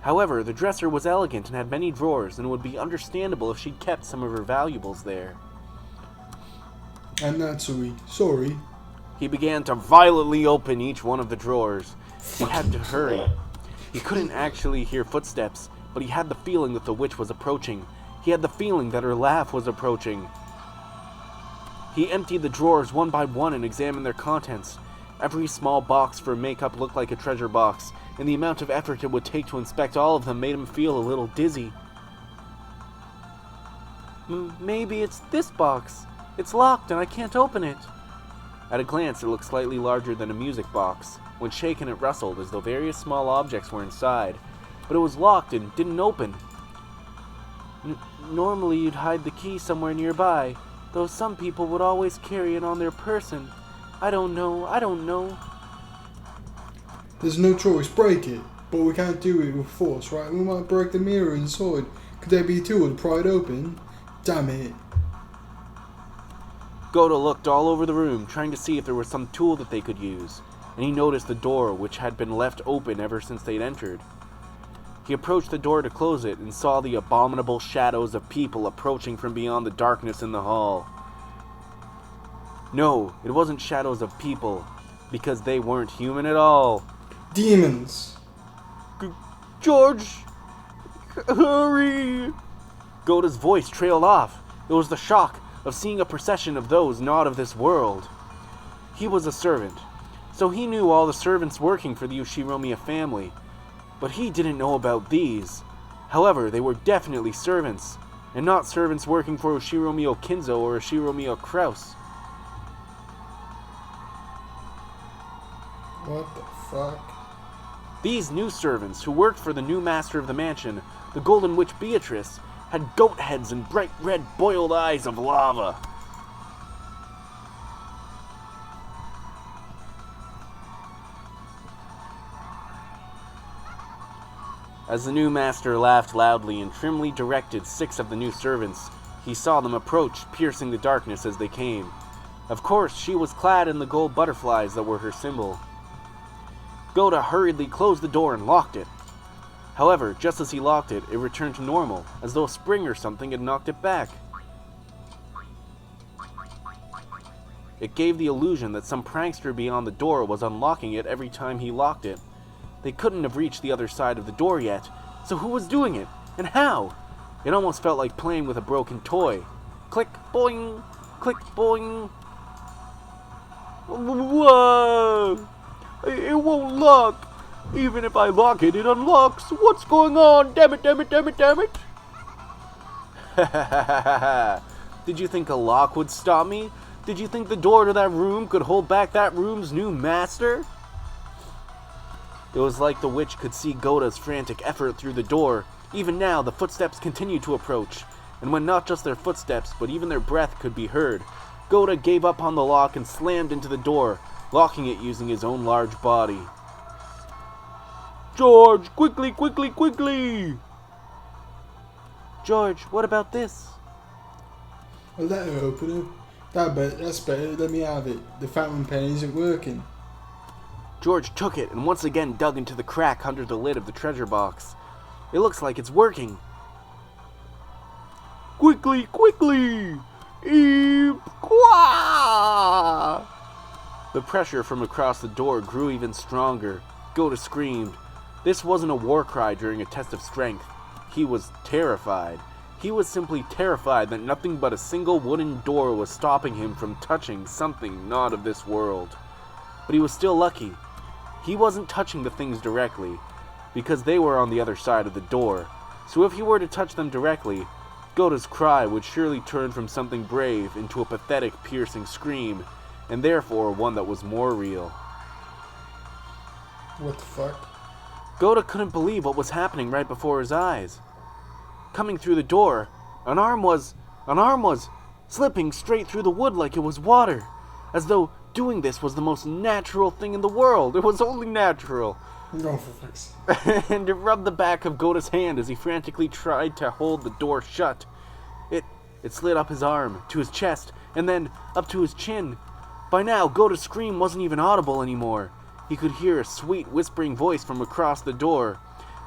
However, the dresser was elegant and had many drawers, and it would be understandable if she'd kept some of her valuables there. And that's sorry. He began to violently open each one of the drawers. He had to hurry. He couldn't actually hear footsteps, but he had the feeling that the witch was approaching. He had the feeling that her laugh was approaching. He emptied the drawers one by one and examined their contents. Every small box for makeup looked like a treasure box, and the amount of effort it would take to inspect all of them made him feel a little dizzy. Maybe it's this box. It's locked and I can't open it. At a glance, it looked slightly larger than a music box. When shaken, it rustled as though various small objects were inside, but it was locked and didn't open. Normally, you'd hide the key somewhere nearby, though some people would always carry it on their person. I don't know. There's no choice, break it. But we can't do it with force, right? We might break the mirror inside. Could there be a tool to pry it open? Damn it. Goda looked all over the room, trying to see if there was some tool that they could use, and he noticed the door, which had been left open ever since they'd entered. He approached the door to close it and saw the abominable shadows of people approaching from beyond the darkness in the hall. No, it wasn't shadows of people, because they weren't human at all. Demons! George! Hurry! Goda's voice trailed off. It was the shock of seeing a procession of those not of this world. He was a servant, so he knew all the servants working for the Ushiromiya family, but he didn't know about these. However, they were definitely servants, and not servants working for Ushiromiya Kinzo or Ushiromiya Kraus. What the fuck? These new servants, who worked for the new master of the mansion, the Golden Witch Beatrice, had goat heads and bright red boiled eyes of lava. As the new master laughed loudly and trimly directed 6 of the new servants, he saw them approach, piercing the darkness as they came. Of course, she was clad in the gold butterflies that were her symbol. Goda hurriedly closed the door and locked it. However, just as he locked it, it returned to normal, as though a spring or something had knocked it back. It gave the illusion that some prankster beyond the door was unlocking it every time he locked it. They couldn't have reached the other side of the door yet, so who was doing it? And how? It almost felt like playing with a broken toy. Click, boing! Click, boing! Whoa! It won't lock! Even if I lock it, it unlocks! What's going on? Damn it, damn it, damn it, damn it! Did you think a lock would stop me? Did you think the door to that room could hold back that room's new master? It was like the witch could see Goda's frantic effort through the door. Even now, the footsteps continued to approach, and when not just their footsteps, but even their breath could be heard, Goda gave up on the lock and slammed into the door, locking it using his own large body. George, quickly, quickly, quickly! George, what about this? I'll let her open it. That's better, let me have it. The fountain pen isn't working. George took it and once again dug into the crack under the lid of the treasure box. It looks like it's working. Quickly, quickly! Eep-qua! The pressure from across the door grew even stronger. Goda screamed. This wasn't a war cry during a test of strength. He was terrified. He was simply terrified that nothing but a single wooden door was stopping him from touching something not of this world. But he was still lucky. He wasn't touching the things directly, because they were on the other side of the door. So if he were to touch them directly, Goda's cry would surely turn from something brave into a pathetic, piercing scream, and therefore one that was more real. What the fuck? Goda couldn't believe what was happening right before his eyes. Coming through the door, an arm was slipping straight through the wood like it was water, as though doing this was the most natural thing in the world. It was only natural. No, for fuck's sake. And it rubbed the back of Goda's hand as he frantically tried to hold the door shut. It slid up his arm, to his chest, and then up to his chin. By now, Goda's scream wasn't even audible anymore. He could hear a sweet, whispering voice from across the door.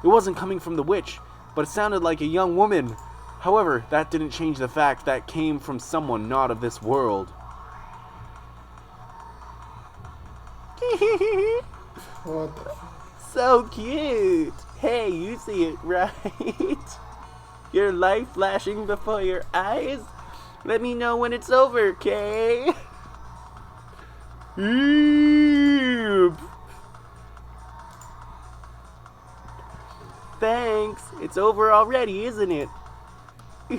It wasn't coming from the witch, but it sounded like a young woman. However, that didn't change the fact that came from someone not of this world. What the So cute! Hey, you see it, right? Your life flashing before your eyes? Let me know when it's over, okay? Thanks. It's over already, isn't it? Oh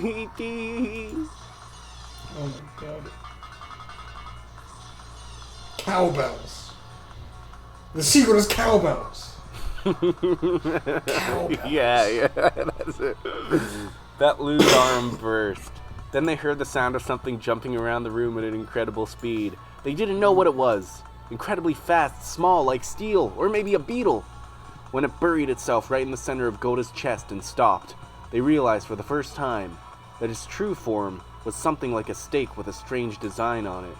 my god. Cowbells. The secret is cowbells. Cowbells. Yeah, that's it. That loose arm burst. Then they heard the sound of something jumping around the room at an incredible speed. They didn't know what it was. Incredibly fast, small, like steel, or maybe a beetle. When it buried itself right in the center of Goda's chest and stopped, they realized for the first time that its true form was something like a stake with a strange design on it.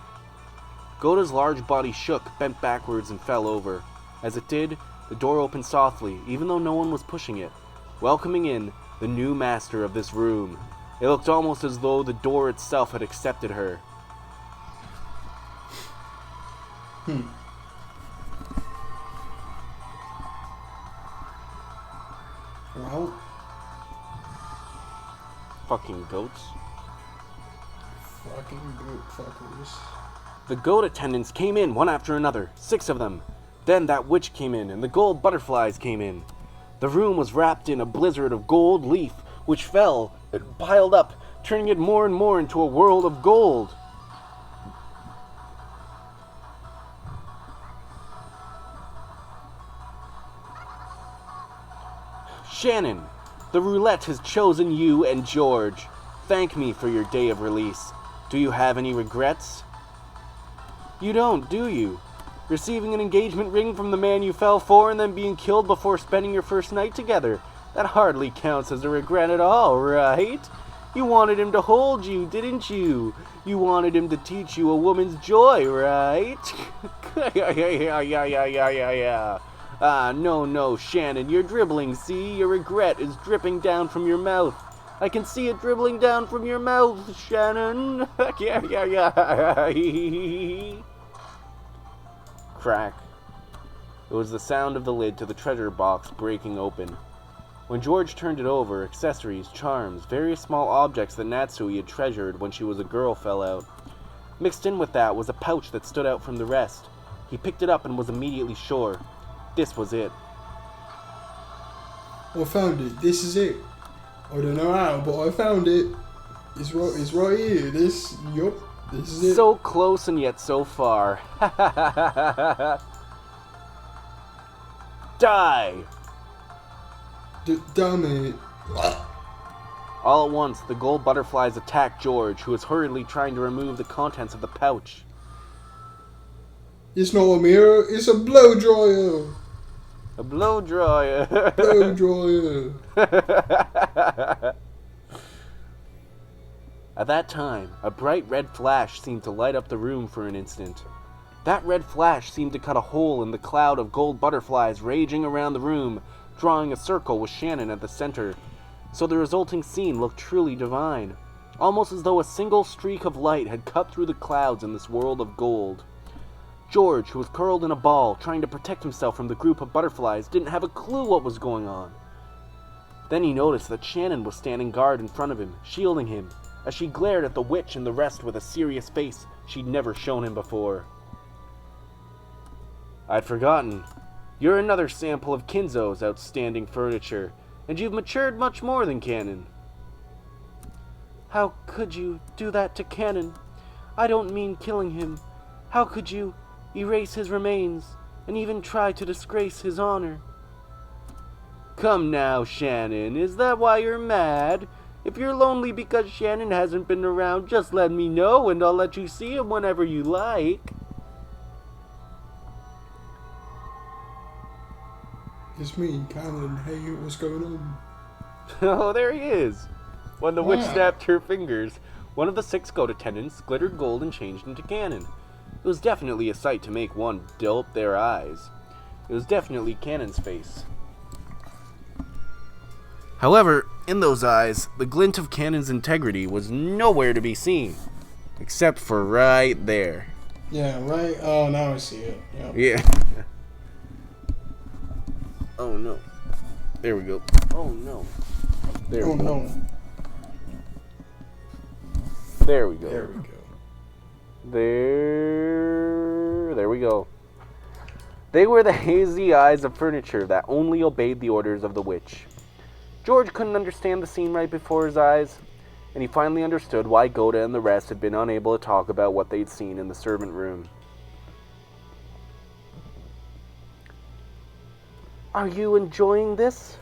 Goda's large body shook, bent backwards, and fell over. As it did, the door opened softly, even though no one was pushing it, welcoming in the new master of this room. It looked almost as though the door itself had accepted her. Well, Fucking goats. fucking goat fuckers. The goat attendants came in one after another, 6 of them. Then that witch came in, and the gold butterflies came in. The room was wrapped in a blizzard of gold leaf, which fell and piled up, turning it more and more into a world of gold. Shannon, the roulette has chosen you and George. Thank me for your day of release. Do you have any regrets? You don't, do you? Receiving an engagement ring from the man you fell for and then being killed before spending your first night together. That hardly counts as a regret at all, right? You wanted him to hold you, didn't you? You wanted him to teach you a woman's joy, right? Yeah. Ah, no, Shannon, you're dribbling, see? Your regret is dripping down from your mouth. I can see it dribbling down from your mouth, Shannon. Yeah. Crack. It was the sound of the lid to the treasure box breaking open. When George turned it over, accessories, charms, various small objects that Natsui had treasured when she was a girl fell out. Mixed in with that was a pouch that stood out from the rest. He picked it up and was immediately sure. This was it. I found it. This is it. I don't know how, but I found it. It's right here. This is it. So close and yet so far. Die! Damn it. All at once, the gold butterflies attacked George, who was hurriedly trying to remove the contents of the pouch. It's not a mirror, it's a blow dryer. A blow dryer. Blow dryer. At that time, a bright red flash seemed to light up the room for an instant. That red flash seemed to cut a hole in the cloud of gold butterflies raging around the room, drawing a circle with Shannon at the center. So the resulting scene looked truly divine, almost as though a single streak of light had cut through the clouds in this world of gold. George, who was curled in a ball, trying to protect himself from the group of butterflies, didn't have a clue what was going on. Then he noticed that Shannon was standing guard in front of him, shielding him, as she glared at the witch and the rest with a serious face she'd never shown him before. I'd forgotten. You're another sample of Kinzo's outstanding furniture, and you've matured much more than Cannon. How could you do that to Cannon? I don't mean killing him. How could you erase his remains, and even try to disgrace his honor? Come now, Shannon, is that why you're mad? If you're lonely because Shannon hasn't been around, just let me know and I'll let you see him whenever you like. It's me, Cannon. Hey, what's going on? Oh, there he is. When the witch snapped her fingers, one of the 6 goat attendants glittered gold and changed into Cannon. It was definitely a sight to make one dope their eyes. It was definitely Cannon's face. However, in those eyes, the glint of Cannon's integrity was nowhere to be seen, except for right there. Yeah, right? Oh, now I see it. Yep. Yeah. Oh no. There we go. Oh no. There Oh, we go. no. There we go. There we go. There we go. They were the hazy eyes of furniture that only obeyed the orders of the witch. George couldn't understand the scene right before his eyes, and he finally understood why Goda and the rest had been unable to talk about what they'd seen in the servant room. Are you enjoying this?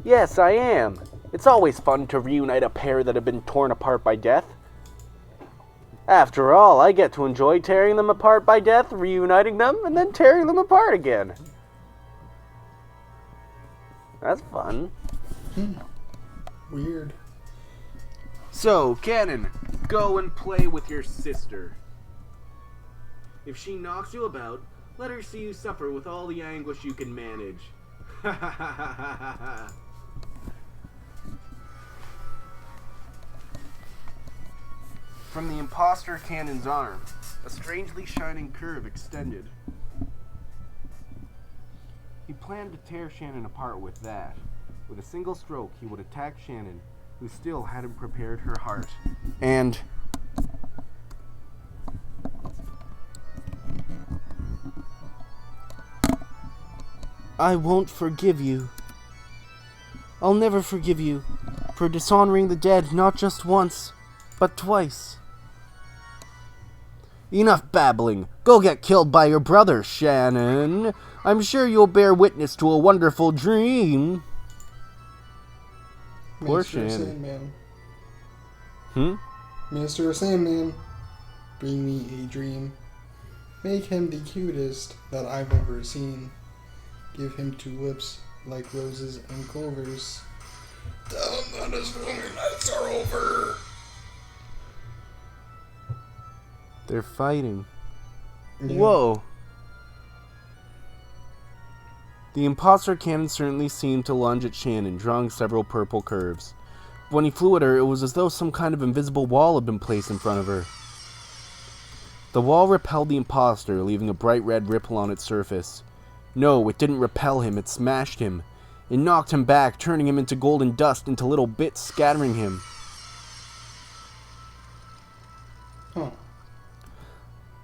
Yes, I am. It's always fun to reunite a pair that have been torn apart by death. After all, I get to enjoy tearing them apart by death, reuniting them, and then tearing them apart again. That's fun. Weird. So, Cannon, go and play with your sister. If she knocks you about, let her see you suffer with all the anguish you can manage. Ha ha ha ha ha ha. From the imposter Cannon's arm, a strangely shining curve extended. He planned to tear Shannon apart with that. With a single stroke, he would attack Shannon, who still hadn't prepared her heart. And I won't forgive you. I'll never forgive you for dishonoring the dead not just once, but twice. Enough babbling. Go get killed by your brother, Shannon. I'm sure you'll bear witness to a wonderful dream. Poor Minister Shannon. Sandman. Minister Sandman. Bring me a dream. Make him the cutest that I've ever seen. Give him two lips like roses and clovers. Tell him that his lonely nights are over. They're fighting. Yeah. Whoa. The imposter cannon certainly seemed to lunge at Shannon, drawing several purple curves. When he flew at her, it was as though some kind of invisible wall had been placed in front of her. The wall repelled the imposter, leaving a bright red ripple on its surface. No, it didn't repel him, it smashed him. It knocked him back, turning him into golden dust, into little bits, scattering him. Huh.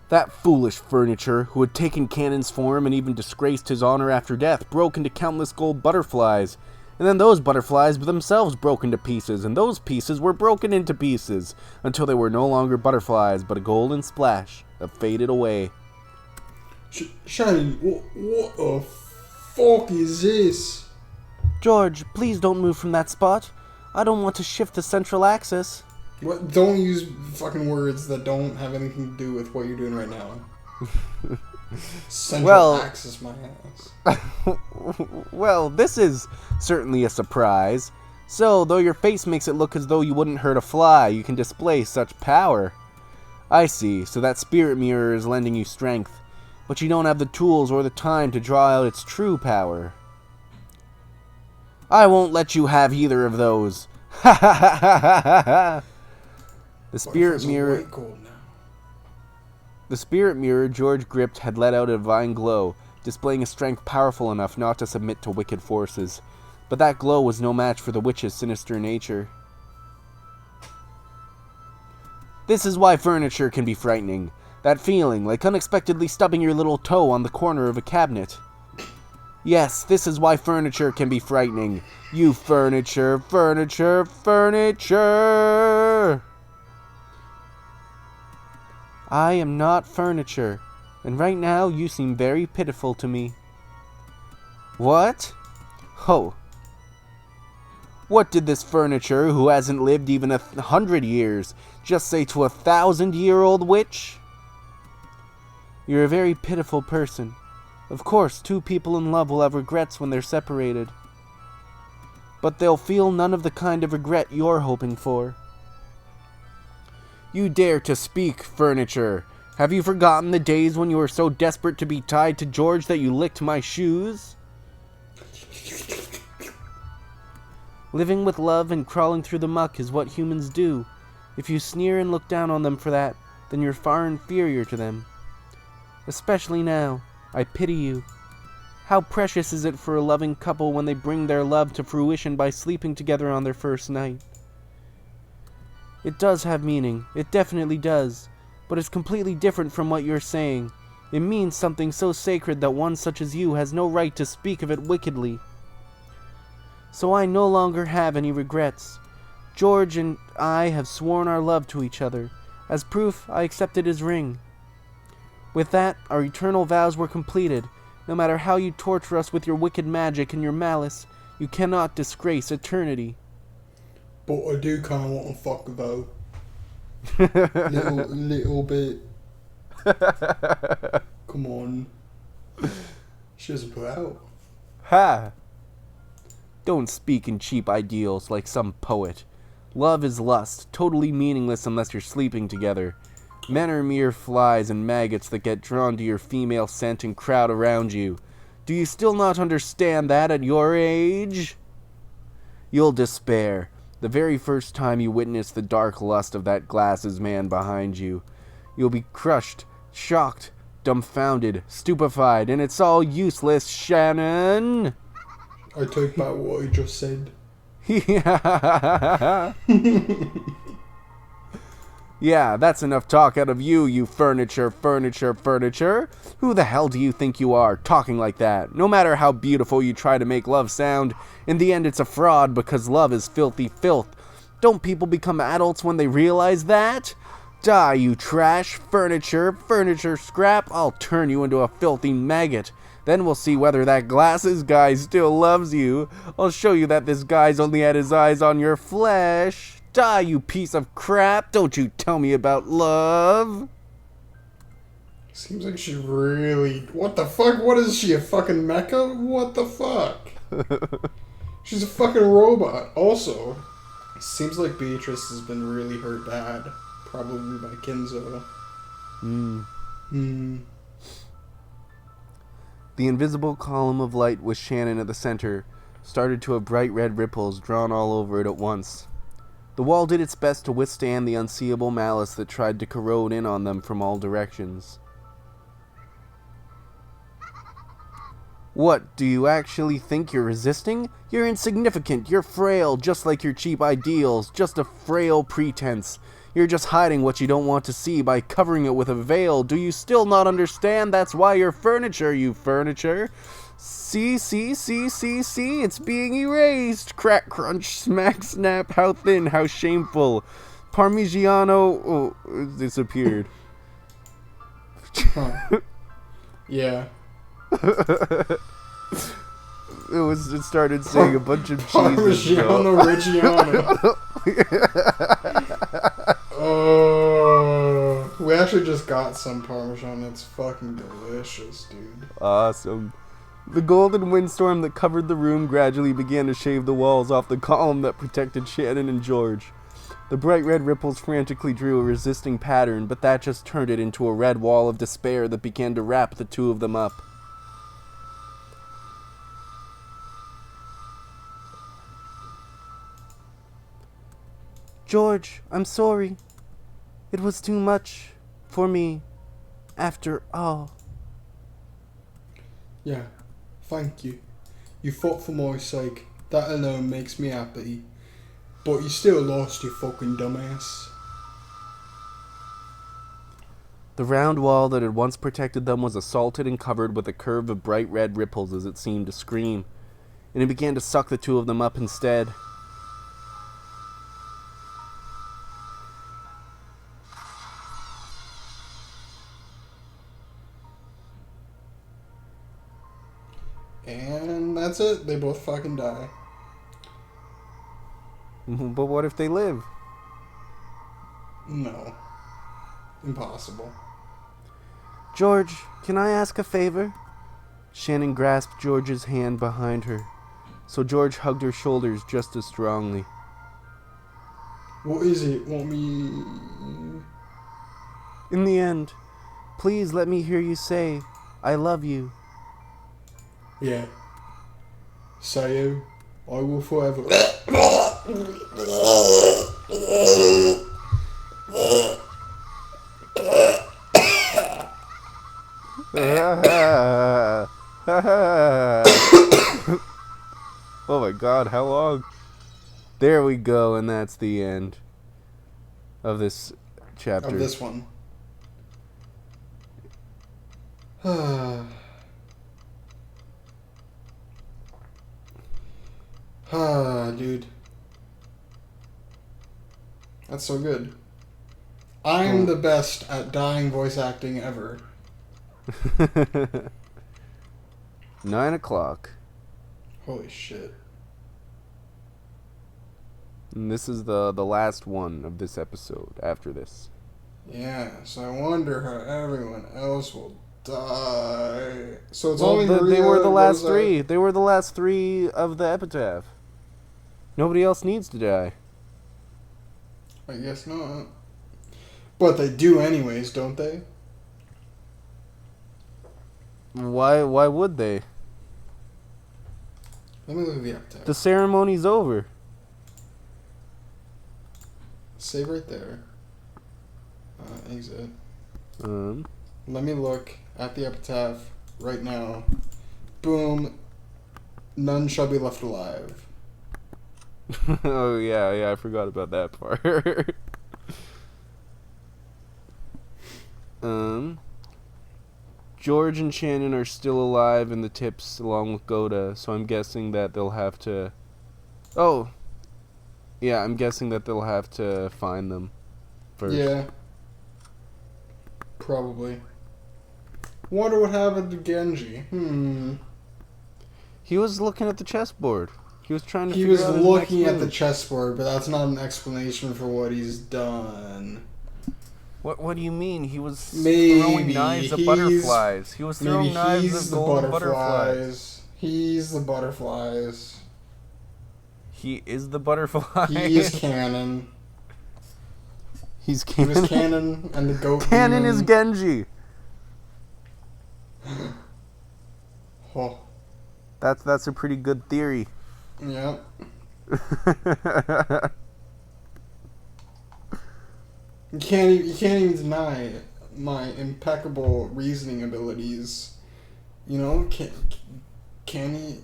That foolish furniture, who had taken Cannon's form and even disgraced his honor after death, broke into countless gold butterflies. And then those butterflies themselves broke into pieces, and those pieces were broken into pieces, until they were no longer butterflies, but a golden splash that faded away. Shannon, what the fuck is this? George, please don't move from that spot. I don't want to shift the central axis. What? Don't use fucking words that don't have anything to do with what you're doing right now. Central axis, my ass. Well, this is certainly a surprise. So, though your face makes it look as though you wouldn't hurt a fly, you can display such power. I see, so that spirit mirror is lending you strength, but you don't have the tools or the time to draw out its true power. I won't let you have either of those. Ha ha ha ha ha ha! The spirit mirror. The spirit mirror George gripped had let out a divine glow, displaying a strength powerful enough not to submit to wicked forces. But that glow was no match for the witch's sinister nature. This is why furniture can be frightening. That feeling, like unexpectedly stubbing your little toe on the corner of a cabinet. Yes, this is why furniture can be frightening. You furniture, furniture, furniture! I am not furniture, and right now you seem very pitiful to me. What? Oh. What did this furniture, who hasn't lived even 100 years, just say to a 1,000-year-old witch? You're a very pitiful person. Of course, two people in love will have regrets when they're separated. But they'll feel none of the kind of regret you're hoping for. You dare to speak, furniture. Have you forgotten the days when you were so desperate to be tied to George that you licked my shoes? Living with love and crawling through the muck is what humans do. If you sneer and look down on them for that, then you're far inferior to them. Especially now, I pity you. How precious is it for a loving couple when they bring their love to fruition by sleeping together on their first night? It does have meaning, it definitely does, but it's completely different from what you're saying. It means something so sacred that one such as you has no right to speak of it wickedly. So I no longer have any regrets. George and I have sworn our love to each other. As proof, I accepted his ring. With that, our eternal vows were completed. No matter how you torture us with your wicked magic and your malice, you cannot disgrace eternity. But I do kind of want to fuck though. little bit. Come on. She doesn't put out. Ha! Don't speak in cheap ideals like some poet. Love is lust, totally meaningless unless you're sleeping together. Men are mere flies and maggots that get drawn to your female scent and crowd around you. Do you still not understand that at your age? You'll despair, the very first time you witness the dark lust of that glasses man behind you. You'll be crushed, shocked, dumbfounded, stupefied, and it's all useless, Shannon! I take back what I just said. Yeah, that's enough talk out of you, you furniture. Who the hell do you think you are, talking like that? No matter how beautiful you try to make love sound, in the end it's a fraud because love is filthy filth. Don't people become adults when they realize that? Die, you trash, furniture scrap. I'll turn you into a filthy maggot. Then we'll see whether that glasses guy still loves you. I'll show you that this guy's only had his eyes on your flesh. Die, you piece of crap. Don't you tell me about love. Seems like she really... What the fuck? What is she, a fucking mecha? What the fuck? She's a fucking robot. Also, seems like Beatrice has been really hurt bad. Probably by Kinzo. The invisible column of light with Shannon at the center started to have bright red ripples drawn all over it at once. The wall did its best to withstand the unseeable malice that tried to corrode in on them from all directions. What, do you actually think you're resisting? You're insignificant, you're frail, just like your cheap ideals, just a frail pretense. You're just hiding what you don't want to see by covering it with a veil. Do you still not understand? That's why you're furniture, you furniture. See, it's being erased. Crack, crunch, smack, snap, how thin, how shameful. Parmigiano, oh, it disappeared. Huh. Yeah. It started saying a bunch of cheeses. Parmigiano Reggiano. Oh, we actually just got some Parmesan. It's fucking delicious, dude. Awesome. The golden windstorm that covered the room gradually began to shave the walls off the column that protected Shannon and George. The bright red ripples frantically drew a resisting pattern, but that just turned it into a red wall of despair that began to wrap the two of them up. George, I'm sorry. It was too much for me, after all. Yeah, thank you. You fought for my sake. That alone makes me happy. But you still lost, you fucking dumbass. The round wall that had once protected them was assaulted and covered with a curve of bright red ripples as it seemed to scream, and it began to suck the two of them up instead. And that's it. They both fucking die. But what if they live? No. Impossible. George, can I ask a favor? Shannon grasped George's hand behind her, so George hugged her shoulders just as strongly. What is it? Want me... In the end, please let me hear you say, I love you. Yeah. Sayo, I will forever. Oh my god, how long? There we go, and that's the end of this chapter. Of this one. Dude. That's so good. I'm the best at dying voice acting ever. 9 o'clock. Holy shit. And this is the last one of this episode after this. Yeah, so I wonder how everyone else will die. So it's Well, only Maria, they were the last Rosa. three. They were the last three of the epitaph. Nobody else needs to die. I guess not. But they do anyways, don't they? Why would they? Let me look at the epitaph. The ceremony's over. Save right there. Exit. Um, Let me look at the epitaph right now. Boom. None shall be left alive. oh yeah, I forgot about that part. George and Shannon are still alive in the tips along with Goda, so I'm guessing that they'll have to... Oh! Yeah, I'm guessing that they'll have to find them first. Yeah. Probably. Wonder what happened to Genji. He was looking at the chessboard. He was trying to He figure was out his looking next at the move. chessboard, but that's not an explanation for what he's done. What do you mean? He was Maybe throwing knives at he's- butterflies. He was throwing Maybe knives he's at the golden butterflies. butterflies. He's the butterflies. He is the butterfly. He is canon. He's He canon. was canon, and the goat. Canon is demon- Genji. Oh, That's a pretty good theory. yeah. You can't even deny my impeccable reasoning abilities. You know, Kenji.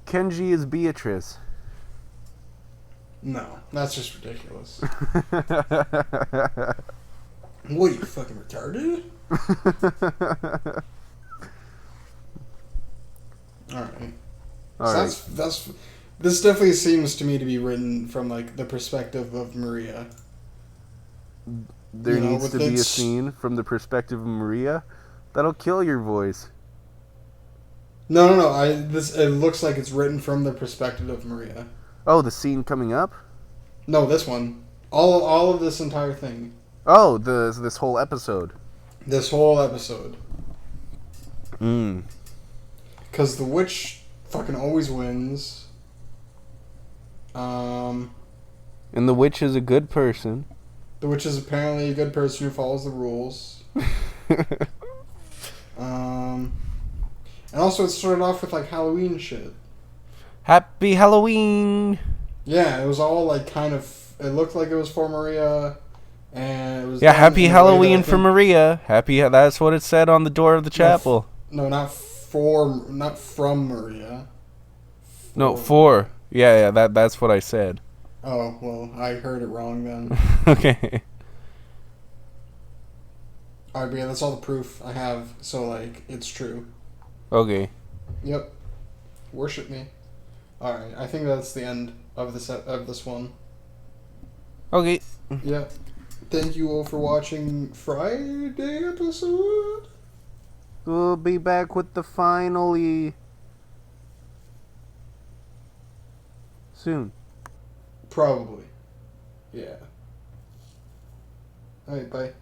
Kenji is Beatrice. No, that's just ridiculous. What, are you fucking retarded? Alright. All So that's this definitely seems to me to be written from like the perspective of Maria. There You know, needs with to be a its- scene from the perspective of Maria that'll kill your voice. No. It looks like it's written from the perspective of Maria. Oh, the scene coming up? No, this one. All of this entire thing. Oh, this whole episode. This whole episode. Mm. Because the witch fucking always wins. And the witch is a good person. The witch is apparently a good person who follows the rules. And also it started off with like Halloween shit. Happy Halloween! Yeah, it was all like kind of. It looked like it was for Maria, and it was. Yeah, done Happy in a way that I Halloween for think- Maria. That's what it said on the door of the chapel. No, not from Maria. No, for. Yeah, that's what I said. Oh well, I heard it wrong then. Okay. Alright, but yeah, that's all the proof I have. So like, it's true. Okay. Yep. Worship me. Alright, I think that's the end of this one. Okay. Yep. Thank you all for watching Friday episode. We'll be back with the finale soon. Probably. Yeah. Alright, bye.